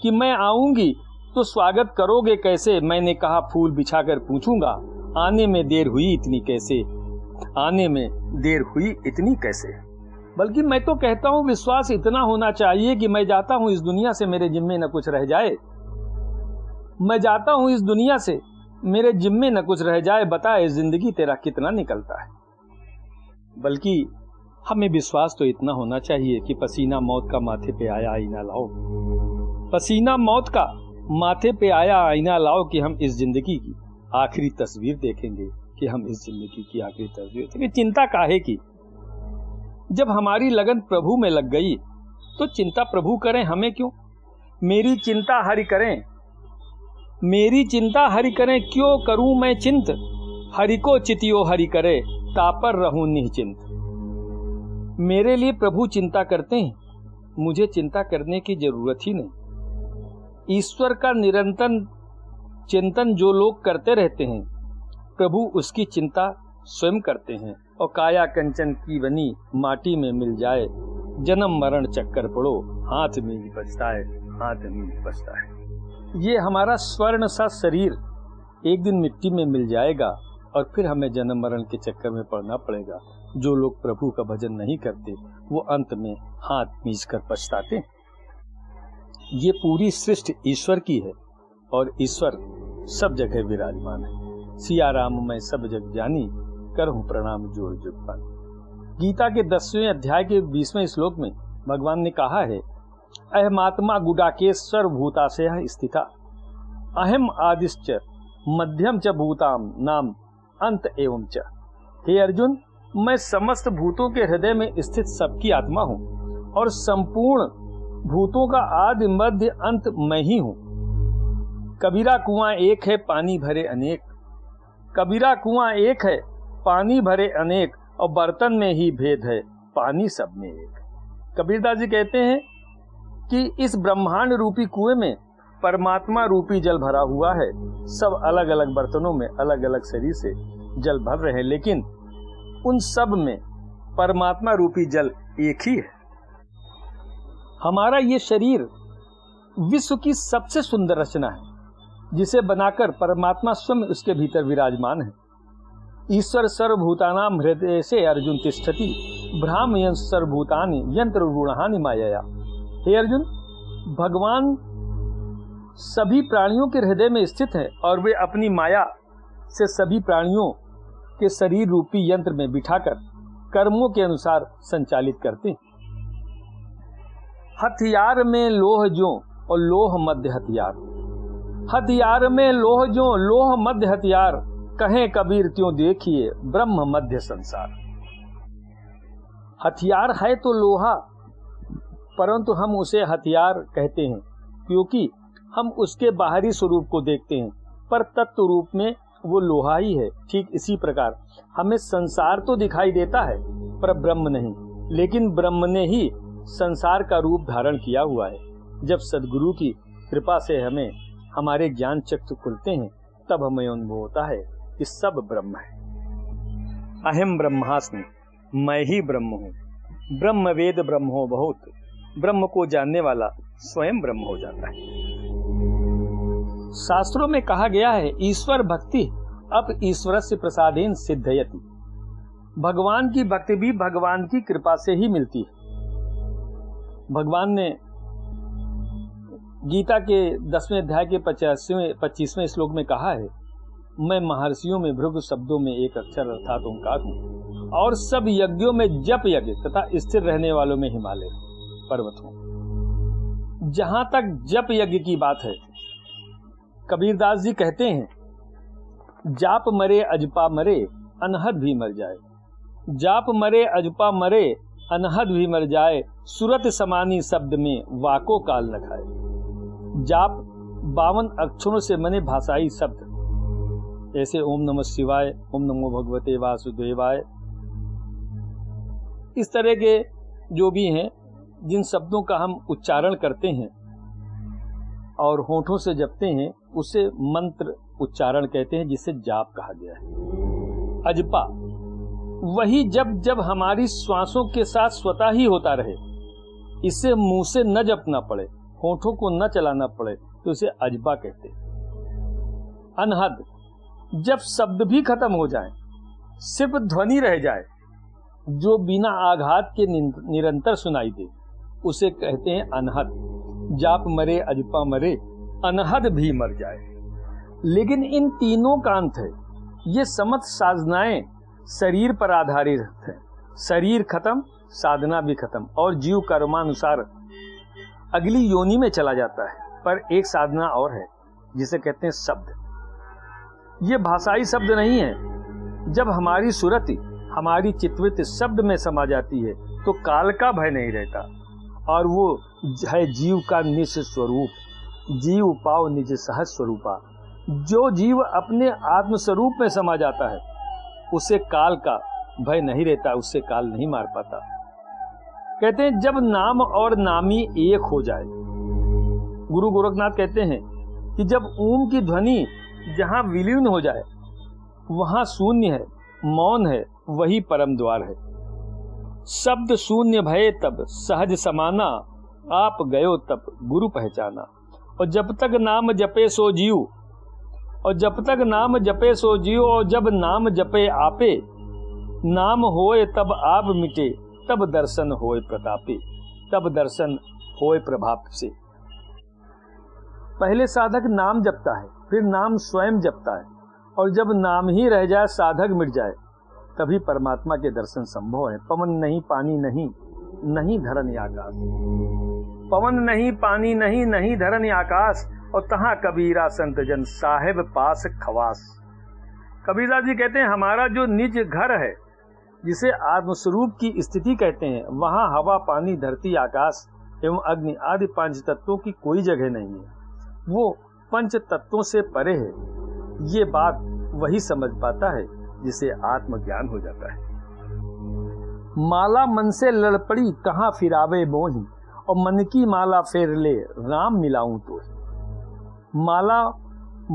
कि मैं आऊंगी तो स्वागत करोगे कैसे। मैंने कहा फूल बिछाकर पूछूंगा, आने में देर हुई इतनी कैसे, आने में देर हुई इतनी कैसे। बल्कि मैं तो कहता हूं विश्वास इतना होना चाहिए कि मैं जाता हूं इस दुनिया से, मेरे जिम्मे न कुछ रह जाए। मैं जाता हूं इस दुनिया से, मेरे जिम्मे न कुछ रह जाए। बताए जिंदगी तेरा कितना निकलता है। बल्कि हमें विश्वास तो इतना होना चाहिए कि पसीना मौत का माथे पे आया आईना लाओ। पसीना मौत का माथे पे आया आईना लाओ कि हम इस जिंदगी की आखिरी तस्वीर देखेंगे, कि हम इस जिंदगी की आखिरी तस्वीर देखेंगे। चिंता काहे की। जब हमारी लगन प्रभु में लग गई तो चिंता प्रभु करें, हमें क्यों। मेरी चिंता हरि करें, मेरी चिंता हरि करें, क्यों करूं मैं चिंत। हरि को चितियो हरि करे, तापर रहूं निश्चिंत। मेरे लिए प्रभु चिंता करते हैं, मुझे चिंता करने की जरूरत ही नहीं। ईश्वर का निरंतर चिंतन जो लोग करते रहते हैं, प्रभु उसकी चिंता स्वयं करते हैं। और काया कंचन की बनी माटी में मिल जाए, जन्म मरण चक्कर पड़ो, हाथ में ही बचता है, हाथ में ही बचता है। ये हमारा स्वर्ण सा शरीर एक दिन मिट्टी में मिल जाएगा और फिर हमें जन्म मरण के चक्कर में पड़ना पड़ेगा। जो लोग प्रभु का भजन नहीं करते वो अंत में हाथ मींच कर पछताते। ये पूरी सृष्टि ईश्वर की है और ईश्वर सब जगह विराजमान है। सिया राम मैं सब जग जानी, करहूं प्रणाम जोड़ जुग पानी। गीता के 10वें अध्याय के 20वें श्लोक में भगवान ने कहा है, अहमात्मा गुडाकेश्वर भूताशय स्थिता, अहम आदिश्च मध्यम च भूताम नाम अंत एवं च। हे अर्जुन, मैं समस्त भूतों के हृदय में स्थित सबकी आत्मा हूँ और संपूर्ण भूतों का आदि मध्य अंत मैं ही हूं। कबीरा कुआं एक है पानी भरे अनेक, कबीरा कुआं एक है पानी भरे अनेक, और बर्तन में ही भेद है पानी सब में एक। कबीरदास जी कहते हैं कि इस ब्रह्मांड रूपी कुएं में परमात्मा रूपी जल भरा हुआ है। सब अलग अलग बर्तनों में अलग अलग शरीर से जल भर रहे हैं, लेकिन उन सब में परमात्मा रूपी जल एक ही है। हमारा ये शरीर विश्व की सबसे सुंदर रचना है, जिसे बनाकर परमात्मा स्वयं उसके भीतर विराजमान है। ईश्वर सर्वभूतानां हृदय से अर्जुन तिष्ठति, ब्राह्मण सर्वभूतानि यंत्र गुणानि मायया। हे अर्जुन, भगवान सभी प्राणियों के हृदय में स्थित है और वे अपनी माया से सभी प्राणियों के शरीर रूपी यंत्र में बिठाकर कर्मों के अनुसार संचालित करते हैं। हथियार में लोह जो और लोह मध्य हथियार, हथियार में लोह जो लोह मध्य हथियार, कहें कबीर त्यों देखिए ब्रह्म मध्य संसार। हथियार है तो लोहा, परंतु हम उसे हथियार कहते हैं क्योंकि हम उसके बाहरी स्वरूप को देखते हैं, पर तत्व रूप में वो लोहा ही है। ठीक इसी प्रकार हमें संसार तो दिखाई देता है पर ब्रह्म नहीं, लेकिन ब्रह्म ने ही संसार का रूप धारण किया हुआ है। जब सद्गुरु की कृपा से हमें हमारे ज्ञान चक्षु खुलते हैं, तब हमें अनुभव होता है कि सब ब्रह्म है। अहम ब्रह्मास्मि, मैं ही ब्रह्म हूँ। ब्रह्म वेद ब्रह्मो बहुत, ब्रह्म को जानने वाला स्वयं ब्रह्म हो जाता है। शास्त्रों में कहा गया है, ईश्वर भक्ति अब ईश्वर से प्रसादेन सिद्धयति। भगवान की भक्ति भी भगवान की कृपा से ही मिलती है। भगवान ने गीता के 10वें अध्याय के 25वें श्लोक में कहा है, मैं महर्षियों में भृगु शब्दों में एक अक्षर अर्थात ओंकार हूँ, और सब यज्ञों में जप यज्ञ तथा स्थिर रहने वालों में हिमालय पर्वत हूँ। जहां तक जप यज्ञ की बात है, कबीरदास जी कहते हैं, जाप मरे अजपा मरे अनहद भी मर जाए, जाप मरे अजपा मरे अनहद भी मर जाए, सुरत समानी शब्द में वाको काल न खाए। जाप 52 अक्षरों से बने भाषाई शब्द, जैसे ओम नमः शिवाय, ओम नमो भगवते वासुदेवाय, इस तरह के जो भी हैं, जिन शब्दों का हम उच्चारण करते हैं और होठों से जपते हैं, उसे मंत्र उच्चारण कहते हैं, जिसे जाप कहा गया है। अजपा वही जब जब हमारी श्वासों के साथ स्वतः ही होता रहे, इसे मुंह से न जपना पड़े, होठों को न चलाना पड़े, तो इसे अजपा कहते हैं। अनहद जब शब्द भी खत्म हो जाए, सिर्फ ध्वनि रह जाए, जो बिना आघात के निरंतर सुनाई दे, उसे कहते हैं अनहद। जाप मरे अजपा मरे अनहद भी मर जाए। लेकिन इन तीनों का अंत है। ये समस्त साधनाएं शरीर पर आधारित है। शरीर खत्म, साधना भी खत्म, और जीव कर्मानुसार अगली योनि में चला जाता है। पर एक साधना और है, जिसे कहते हैं शब्द। ये भाषाई शब्द नहीं है। जब हमारी सुरति, हमारी चित्तवृत्ति शब्द में समा जाती है, तो काल का भय नहीं रहता, और वो है जीव का निज स्वरूप। जीव पाओ निज सहज स्वरूपा। जो जीव अपने आत्म स्वरूप में समा जाता है, उसे काल का भय नहीं रहता, उससे काल नहीं मार पाता। कहते हैं जब नाम और नामी एक हो जाए, गुरु गोरखनाथ कहते हैं कि जब ओम की ध्वनि जहां विलीन हो जाए, वहां शून्य है, मौन है, वही परम द्वार है। शब्द शून्य भये तब सहज समाना, आप गयो तब गुरु पहचाना। और जब तक नाम जपे सो जीव, और जब तक नाम जपे सो जीव, और जब नाम जपे आपे, नाम होए तब आप मिटे, तब दर्शन होए प्रतापे, तब दर्शन होए प्रभाप से। पहले साधक नाम जपता है, फिर नाम स्वयं जपता है, और जब नाम ही रह जाए, साधक मिट जाए, तभी परमात्मा के दर्शन संभव है। पवन नहीं पानी नहीं, नहीं धरन आकाश। पवन नहीं पानी नहीं, नहीं धरन आकाश, और तहां कबीरा संत जन साहेब पास खवास। कबीरदास जी कहते हैं हमारा जो निज घर है, जिसे आत्मस्वरूप की स्थिति कहते हैं, वहां हवा, पानी, धरती, आकाश एवं अग्नि आदि पांच तत्वों की कोई जगह नहीं है। वो पंच तत्वों से परे है। ये बात वही समझ पाता है जिसे आत्मज्ञान हो जाता है। माला मन से लड़ पड़ी कहाँ फिरावे मोही, और मन की माला फेर ले राम मिलाऊं तो। माला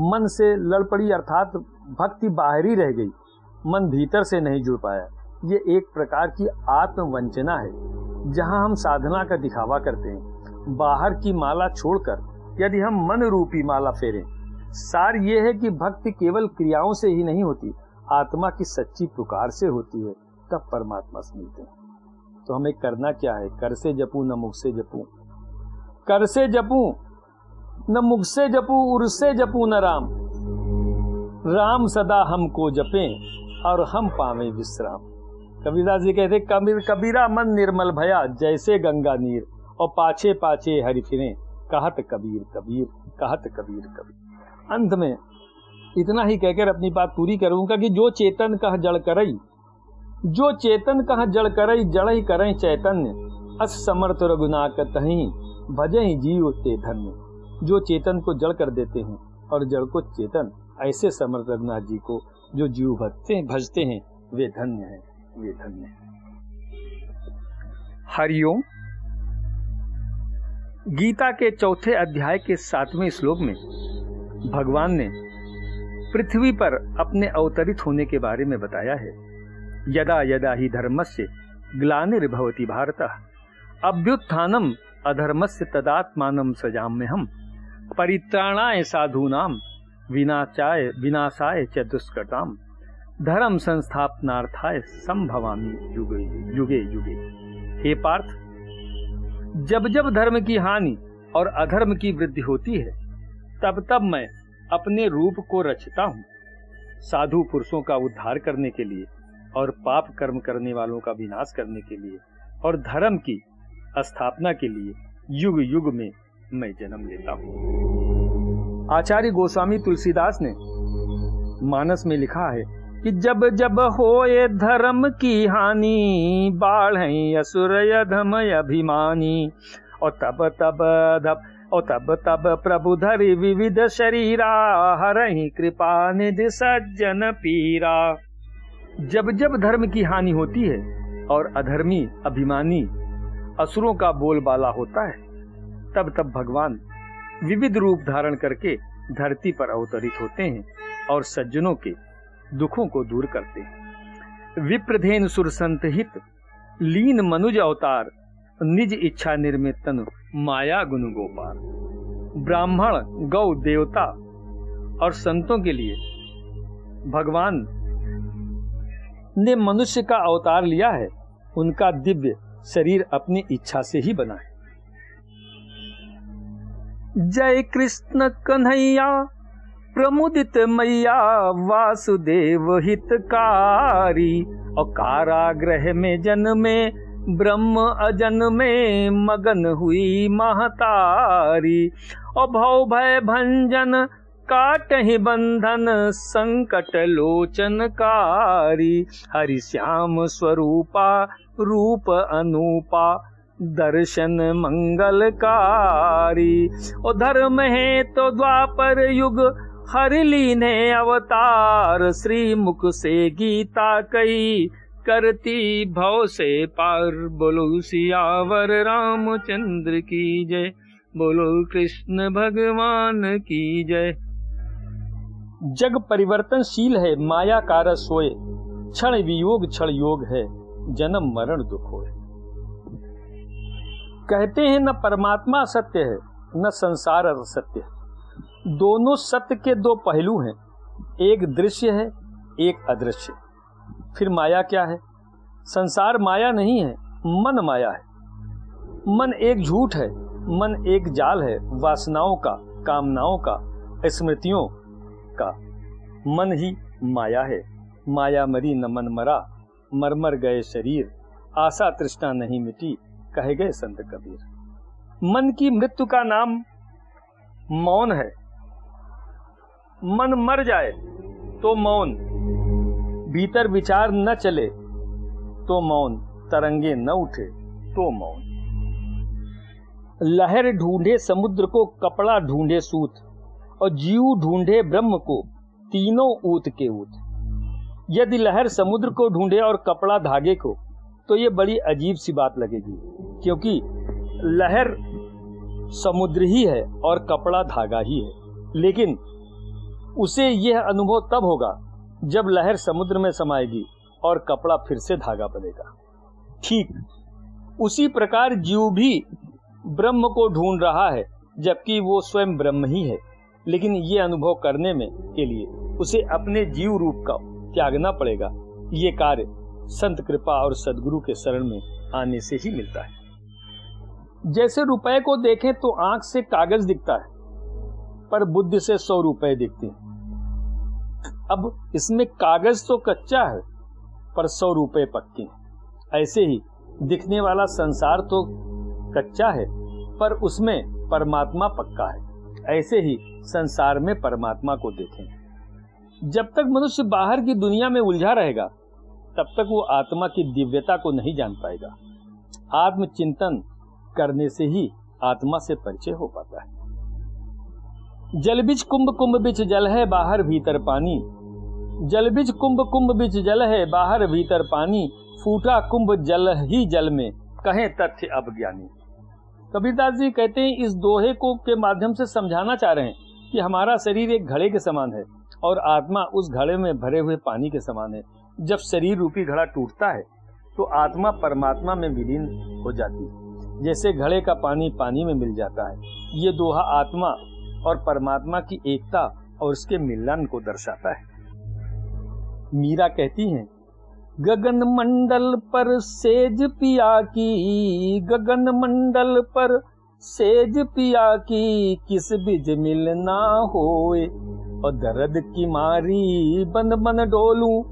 मन से लड़ पड़ी अर्थात भक्ति बाहरी रह गई, मन भीतर से नहीं जुड़ पाया। ये एक प्रकार की आत्मवंचना है, जहां हम साधना का दिखावा करते हैं। बाहर की माला छोड़कर यदि हम मन रूपी माला फेरें, सार ये है कि भक्ति केवल क्रियाओं से ही नहीं होती, आत्मा की सच्ची पुकार से होती है, तब परमात्मा से मिलते हैं। तो हमें करना क्या है? कर से जपूं न मुख से जपूं, कर से जपूं न मुख से जपूं, उर से जपूं न राम। राम सदा हमको जपें और हम पावें विश्राम। कबीरदास जी कहते कबीरा मन निर्मल भया जैसे गंगा नीर, और पाछे पाछे हरि फिरे कहत कबीर कबीर, कहत कबीर कबीर। अंत में इतना ही कहकर अपनी बात पूरी करूंगा कि जो चेतन कह जड़ करई, जो चेतन कह जड़ करई, जड़ ही करें चैतन्य, अस समर्थ रघुनाथ तहीं भजहि जीव ते धन्य। जो चेतन को जड़ कर देते हैं और जड़ को चेतन, ऐसे समर्थ रघुनाथ जी को जो जीव भजते हैं वे धन्य हैं, वे धन्य हैं। हरिओम। गीता के चौथे अध्याय के 7वें श्लोक में भगवान ने पृथ्वी पर अपने अवतरित होने के बारे में बताया है। यदा यदा ही धर्मस्य ग्लानिर्भवति भारतः, अभ्युत्थानम अधर्मस्य तदात्मानं सजाम्यहम्, परित्राणाय साधूनां विनाशाय च दुष्कृताम्, धर्म संस्थापनार्थाय संभवामि युगे युगे युगे। हे पार्थ, जब जब धर्म की हानि और अधर्म की वृद्धि होती है, तब तब मैं अपने रूप को रचता हूँ, साधु पुरुषों का उद्धार करने के लिए और पाप कर्म करने वालों का विनाश करने के लिए और धर्म की स्थापना के लिए युग युग में मैं जन्म लेता हूँ। आचार्य गोस्वामी तुलसीदास ने मानस में लिखा है कि जब जब होए धर्म की हानि, बाढ़ असुर अधम अभिमानी, और तब तब प्रभु धरि विविध शरीरा, हरहि कृपा निधि सज्जन पीरा। जब जब धर्म की हानि होती है और अधर्मी अभिमानी असुरों का बोलबाला होता है, तब तब भगवान विविध रूप धारण करके धरती पर अवतरित होते हैं और सज्जनों के दुखों को दूर करते हैं। विप्रधेन सुर संत हित लीन मनुज अवतार, निज इच्छा निर्मित तनु माया गुण गोपाल। ब्राह्मण, गौ, देवता और संतों के लिए भगवान ने मनुष्य का अवतार लिया है। उनका दिव्य शरीर अपनी इच्छा से ही बना है। जय कृष्ण कन्हैया प्रमुदित मैया, वासुदेव हितकारी, और कारागृह में जन्मे ब्रह्म अजन्मे, मगन हुई महतारी, और भव भय भंजन काटहि बंधन, संकट लोचनकारी। हरि श्याम स्वरूपा रूप अनूपा, दर्शन मंगलकारी। और धर्म है तो द्वापर युग, हरि लीने अवतार, श्री मुख से गीता कही, करती भव से पार। बोलो सियावर रामचंद्र की जय, बोलो कृष्ण भगवान की जय। जग परिवर्तनशील है, माया कारस सोए, क्षण वियोग क्षण योग है, जन्म मरण दुख होए। कहते हैं न परमात्मा सत्य है न संसार असत्य है। दोनों सत्य के दो पहलू हैं, एक दृश्य है एक अदृश्य। फिर माया क्या है? संसार माया नहीं है, मन माया है। मन एक झूठ है, मन एक जाल है, वासनाओं का, कामनाओं का, स्मृतियों का। मन ही माया है। माया मरी न मन मरा, मर मर गए शरीर, आशा तृष्णा नहीं मिटी, कहे गए संत कबीर। मन की मृत्यु का नाम मौन है। मन मर जाए तो मौन, भीतर विचार न चले तो मौन, तरंगे न उठे तो मौन। लहर ढूंढे समुद्र को, कपड़ा ढूंढे सूत, और जीव ढूंढे ब्रह्म को, तीनों ऊत के ऊत। यदि लहर समुद्र को ढूंढे और कपड़ा धागे को, तो ये बड़ी अजीब सी बात लगेगी, क्योंकि लहर समुद्र ही है और कपड़ा धागा ही है। लेकिन उसे यह अनुभव तब होगा जब लहर समुद्र में समाएगी और कपड़ा फिर से धागा बनेगा। ठीक उसी प्रकार जीव भी ब्रह्म को ढूंढ रहा है, जबकि वो स्वयं ब्रह्म ही है। लेकिन ये अनुभव करने में के लिए उसे अपने जीव रूप का त्यागना पड़ेगा। ये कार्य संत कृपा और सदगुरु के शरण में आने से ही मिलता है। जैसे रुपए को देखें तो आंख से कागज दिखता है, पर बुद्धि से 100 रुपए दिखते हैं। अब इसमें कागज तो कच्चा है, पर 100 रुपए पक्के हैं। ऐसे ही दिखने वाला संसार तो कच्चा है, पर उसमें परमात्मा पक्का है। ऐसे ही संसार में परमात्मा को देखें। जब तक मनुष्य बाहर की दुनिया में उलझा रहेगा, तब तक वो आत्मा की दिव्यता को नहीं जान पाएगा। आत्मचिंतन करने से ही आत्मा से परिचय हो पाता है। जल बिच कुंभ, कुंभ बिच जल है, बाहर भीतर पानी। जल बिच कुंभ, कुंभ बिच जल है, बाहर भीतर पानी। फूटा कुंभ जल ही जल में, कहें तथ्य अब ज्ञानी। कबीरदास जी कहते हैं, इस दोहे को के माध्यम से समझाना चाह रहे हैं कि हमारा शरीर एक घड़े के समान है और आत्मा उस घड़े में भरे हुए पानी के समान है। जब शरीर रूपी घड़ा टूटता है तो आत्मा परमात्मा में विलीन हो जाती है, जैसे घड़े का पानी पानी में मिल जाता है। ये दोहा आत्मा और परमात्मा की एकता और उसके मिलन को दर्शाता है। मीरा कहती हैं, गगन मंडल पर सेज पिया की, गगन मंडल पर सेज पिया की, किस बिज मिलना होए। और दर्द की मारी बन बन डोलूं,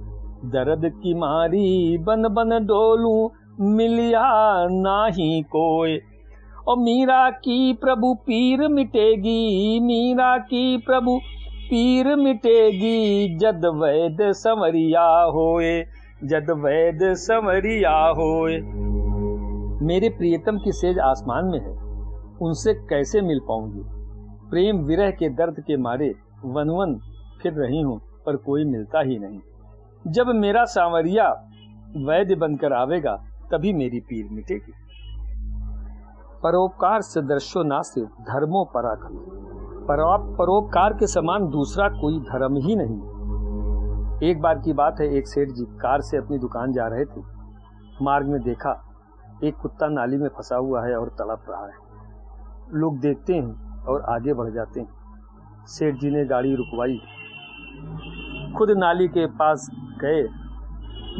दर्द की मारी बन बन डोलूं, मिलिया नाही कोई। और मीरा की प्रभु पीर मिटेगी, मीरा की प्रभु पीर मिटेगी, जद वैद संवरिया होए, जद वैद संवरिया होए। मेरे प्रियतम की सेज आसमान में है, उनसे कैसे मिल पाऊंगी। प्रेम विरह के दर्द के मारे वन वन फिर रही हूं, पर कोई मिलता ही नहीं। जब मेरा सांवरिया वैद्य बनकर आवेगा, तभी मेरी पीर मिटेगी। परोपकार से दर्शो नास्ति धर्मो पराक्रम। परोपकार के समान दूसरा कोई धर्म ही नहीं। एक बार की बात है, एक सेठ जी कार से अपनी दुकान जा रहे थे। मार्ग में देखा एक कुत्ता नाली में फंसा हुआ है और तड़प रहा है। लोग देखते हैं और आगे बढ़ जाते हैं। सेठ जी ने गाड़ी रुकवाई, खुद नाली के पास गए,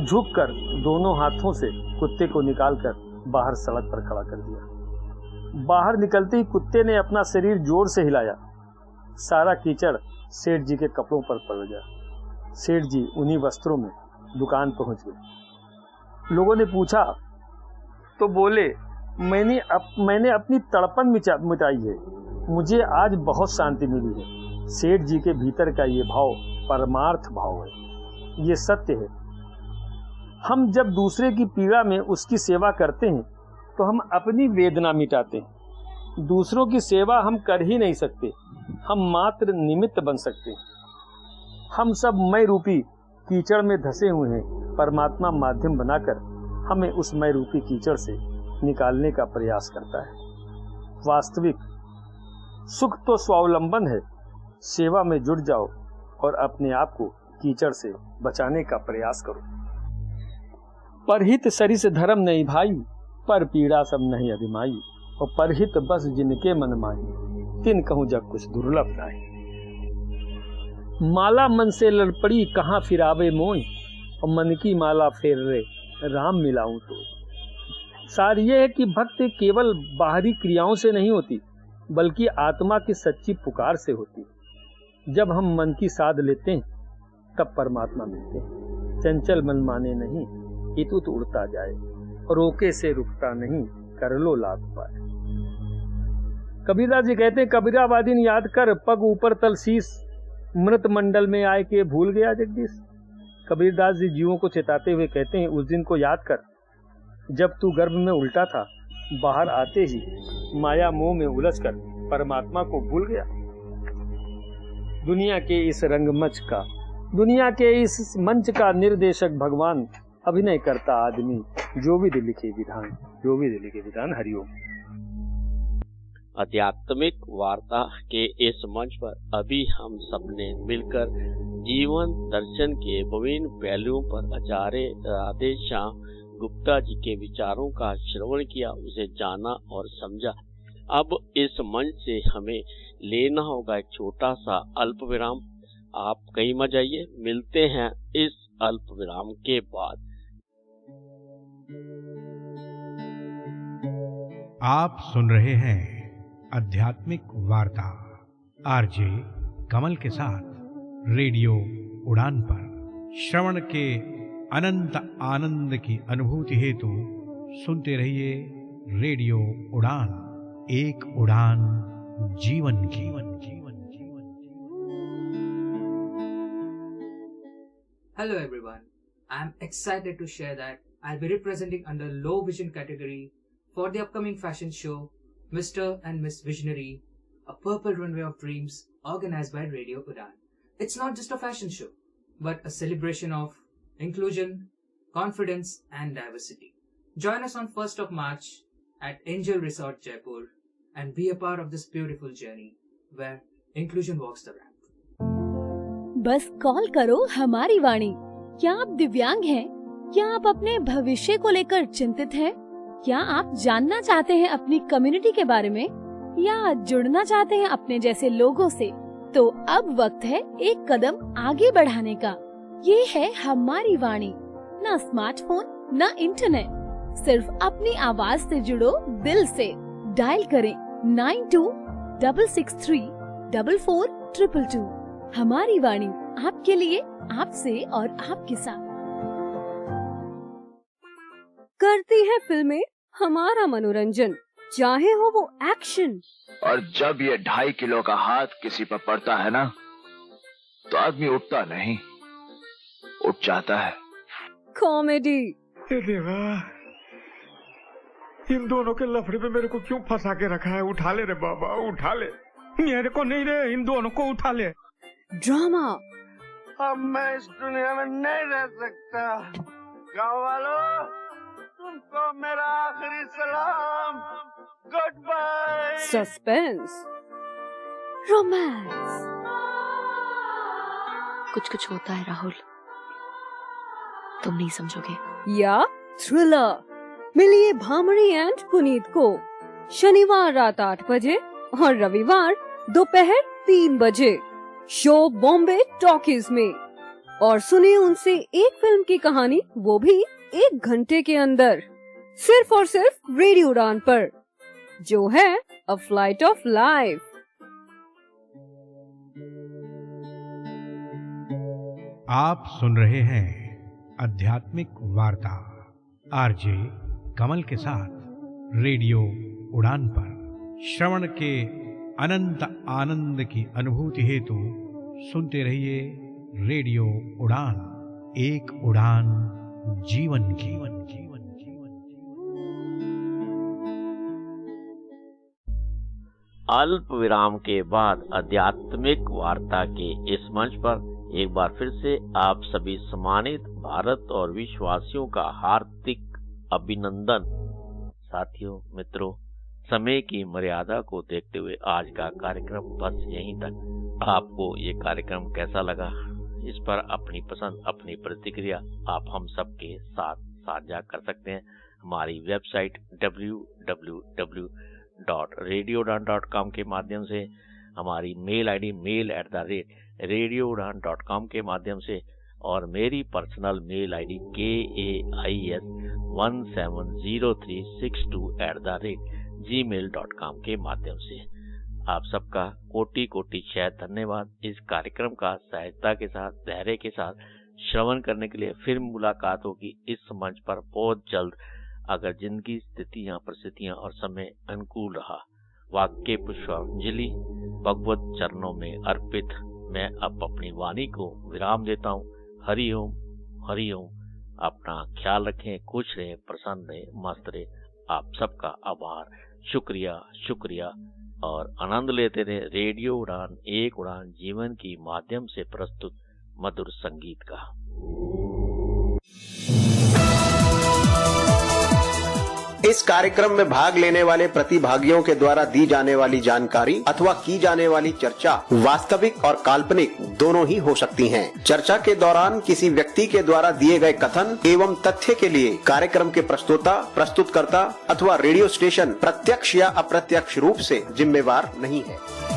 झुककर दोनों हाथों से कुत्ते को निकालकर बाहर सड़क पर खड़ा कर दिया। बाहर निकलते ही कुत्ते ने अपना शरीर जोर से हिलाया। सारा कीचड़ सेठ जी के कपड़ों पर पड़ गया। सेठ जी उन्हीं वस्त्रों में दुकान पहुंच गए। लोगों ने पूछा तो बोले, मैंने अपनी तड़पन मिटाई है, मुझे आज बहुत शांति मिली है। सेठ जी के भीतर का ये भाव परमार्थ भाव है, ये सत्य है। हम जब दूसरे की पीड़ा में उसकी सेवा करते हैं तो हम अपनी वेदना मिटाते हैं। दूसरों की सेवा हम कर ही नहीं सकते, हम मात्र निमित्त बन सकते हैं। हम सब मय रूपी कीचड़ में धसे हुए हैं। परमात्मा माध्यम बनाकर हमें उस मय रूपी कीचड़ से निकालने का प्रयास करता है। वास्तविक सुख तो स्वावलंबन है। सेवा में जुट जाओ और अपने आप को कीचड़ से बचाने का प्रयास करो। परहित सरिस धर्म नहीं भाई, पर पीड़ा सब नहीं अभिमाई। और परहित बस जिनके मन माही, तिन कहूं जब कुछ दुर्लभ नहीं। माला मन से लड़ पड़ी कहाँ फिरावे मोई, और मन की माला फेर रे राम मिलाऊं तो। सार ये है कि भक्ति केवल बाहरी क्रियाओं से नहीं होती, बल्कि आत्मा की सच्ची पुकार से होती। जब हम मन की साध लेते हैं तब परमात्मा मिलते हैं। चंचल मन माने नहीं, इतुत उड़ता जाए, और रोके से रुकता नहीं, कर लो लाख पाए। कबीरदास जी कहते हैं, कबीराबादी याद कर पग ऊपर तल शीस, मृत मंडल में आए के भूल गया जगदीश। कबीरदास जी जीवों को चेताते हुए कहते हैं, उस दिन को याद कर जब तू गर्भ में उल्टा था, बाहर आते ही माया मोह में उलझकर परमात्मा को भूल गया। दुनिया के इस मंच का निर्देशक भगवान, अभिनय करता आदमी, जो भी दिल के विधान। हरिओम। आध्यात्मिक वार्ता के इस मंच पर अभी हम सबने मिलकर जीवन दर्शन के विभिन्न पहलुओं पर आचार्य राधेश्याम गुप्ता जी के विचारों का श्रवण किया, उसे जाना और समझा। अब इस मंच से हमें लेना होगा एक छोटा सा अल्प विराम। आप कहीं मत जाइए, मिलते हैं इस अल्प विराम के बाद। आप सुन रहे हैं आध्यात्मिक वार्ता आरजे कमल के साथ रेडियो उड़ान पर। श्रवण के अनंत आनंद की अनुभूति हेतु सुनते रहिए रेडियो उड़ान, एक उड़ान जीवन की। Hello everyone, I am excited to share that I'll be representing under low vision category for the upcoming fashion show Mr. and Miss Visionary, a purple runway of dreams organized by Radio Udan. It's not just a fashion show, but a celebration of inclusion, confidence and diversity. Join us on 1st of March at Angel Resort Jaipur and be a part of this beautiful journey where inclusion walks the ramp. बस call करो हमारी वाणी। क्या आप दिव्यांग हैं? क्या आप अपने भविष्य को लेकर चिंतित हैं? क्या आप जानना चाहते हैं अपनी कम्युनिटी के बारे में या जुड़ना चाहते हैं अपने जैसे लोगों से? तो अब वक्त है एक कदम आगे बढ़ाने का। ये है हमारी वाणी। ना स्मार्टफोन, ना इंटरनेट, सिर्फ अपनी आवाज से जुड़ो दिल से। डायल करें 9266344222। हमारी वाणी, आपके लिए, आपसे और आपके साथ। करती है फिल्में हमारा मनोरंजन, चाहे हो वो एक्शन। और जब ये 2.5 किलो का हाथ किसी पर पड़ता है ना, तो आदमी उठता नहीं, उठ जाता है। कॉमेडी। देवा, इन दोनों के लफड़े पे मेरे को क्यों फंसा के रखा है? उठा ले रे बाबा, उठा ले। मेरे को नहीं रे, इन दोनों को उठा ले। ड्रामा। अब मैं इस दुनिया में नहीं रह सकता। गाँव वालों, तुमको मेरा आखिरी सलाम, गुड बाय। सस्पेंस। रोमांस। कुछ होता है राहुल, तुम नहीं समझोगे। या थ्रिलर। मिलिए भामड़ी एंड पुनीत को शनिवार रात 8 बजे और रविवार दोपहर 3 बजे शो बॉम्बे टॉकीज में, और सुनिए उनसे एक फिल्म की कहानी, वो भी 1 घंटे के अंदर, सिर्फ और सिर्फ रेडियो उड़ान पर, जो है अ फ्लाइट ऑफ लाइफ। आप सुन रहे हैं आध्यात्मिक वार्ता आरजे कमल के साथ रेडियो उड़ान पर। श्रवण के अनंत आनंद की अनुभूति हेतु सुनते रहिए रेडियो उड़ान, एक उड़ान जीवन की। अल्प विराम के बाद आध्यात्मिक वार्ता के इस मंच पर एक बार फिर से आप सभी सम्मानित भारत और विश्ववासियों का हार्दिक अभिनंदन। साथियों, मित्रों, समय की मर्यादा को देखते हुए आज का कार्यक्रम बस यहीं तक। आपको ये कार्यक्रम कैसा लगा, इस पर अपनी पसंद, अपनी प्रतिक्रिया आप हम सबके साथ साझा कर सकते हैं। हमारी वेबसाइट www.radioudan.com के माध्यम से, हमारी मेल आईडी mail@radioudan.com के माध्यम से, और मेरी पर्सनल मेल आईडी KAIS170362@gmail.com के माध्यम से। आप सबका कोटि कोटि शायद धन्यवाद इस कार्यक्रम का सहजता के साथ, धैर्य के साथ श्रवण करने के लिए। फिर मुलाकात होगी इस मंच पर बहुत जल्द, अगर जिंदगी, स्थितियां, परिस्थितियां और समय अनुकूल रहा। वाक्य पुष्पांजलि भगवत चरणों में अर्पित मैं अब अपनी वाणी को विराम देता हूँ। हरि ओम हरिओम। अपना ख्याल रखें, खुश रहें, प्रसन्न रहें, मस्त रहें। आप सबका आभार, शुक्रिया शुक्रिया। और आनंद लेते रहे रेडियो उड़ान, एक उड़ान जीवन की माध्यम से प्रस्तुत मधुर संगीत का। इस कार्यक्रम में भाग लेने वाले प्रतिभागियों के द्वारा दी जाने वाली जानकारी अथवा की जाने वाली चर्चा वास्तविक और काल्पनिक दोनों ही हो सकती हैं। चर्चा के दौरान किसी व्यक्ति के द्वारा दिए गए कथन एवं तथ्य के लिए कार्यक्रम के प्रस्तोता, प्रस्तुतकर्ता अथवा रेडियो स्टेशन प्रत्यक्ष या अप्रत्यक्ष रूप से जिम्मेवार नहीं है।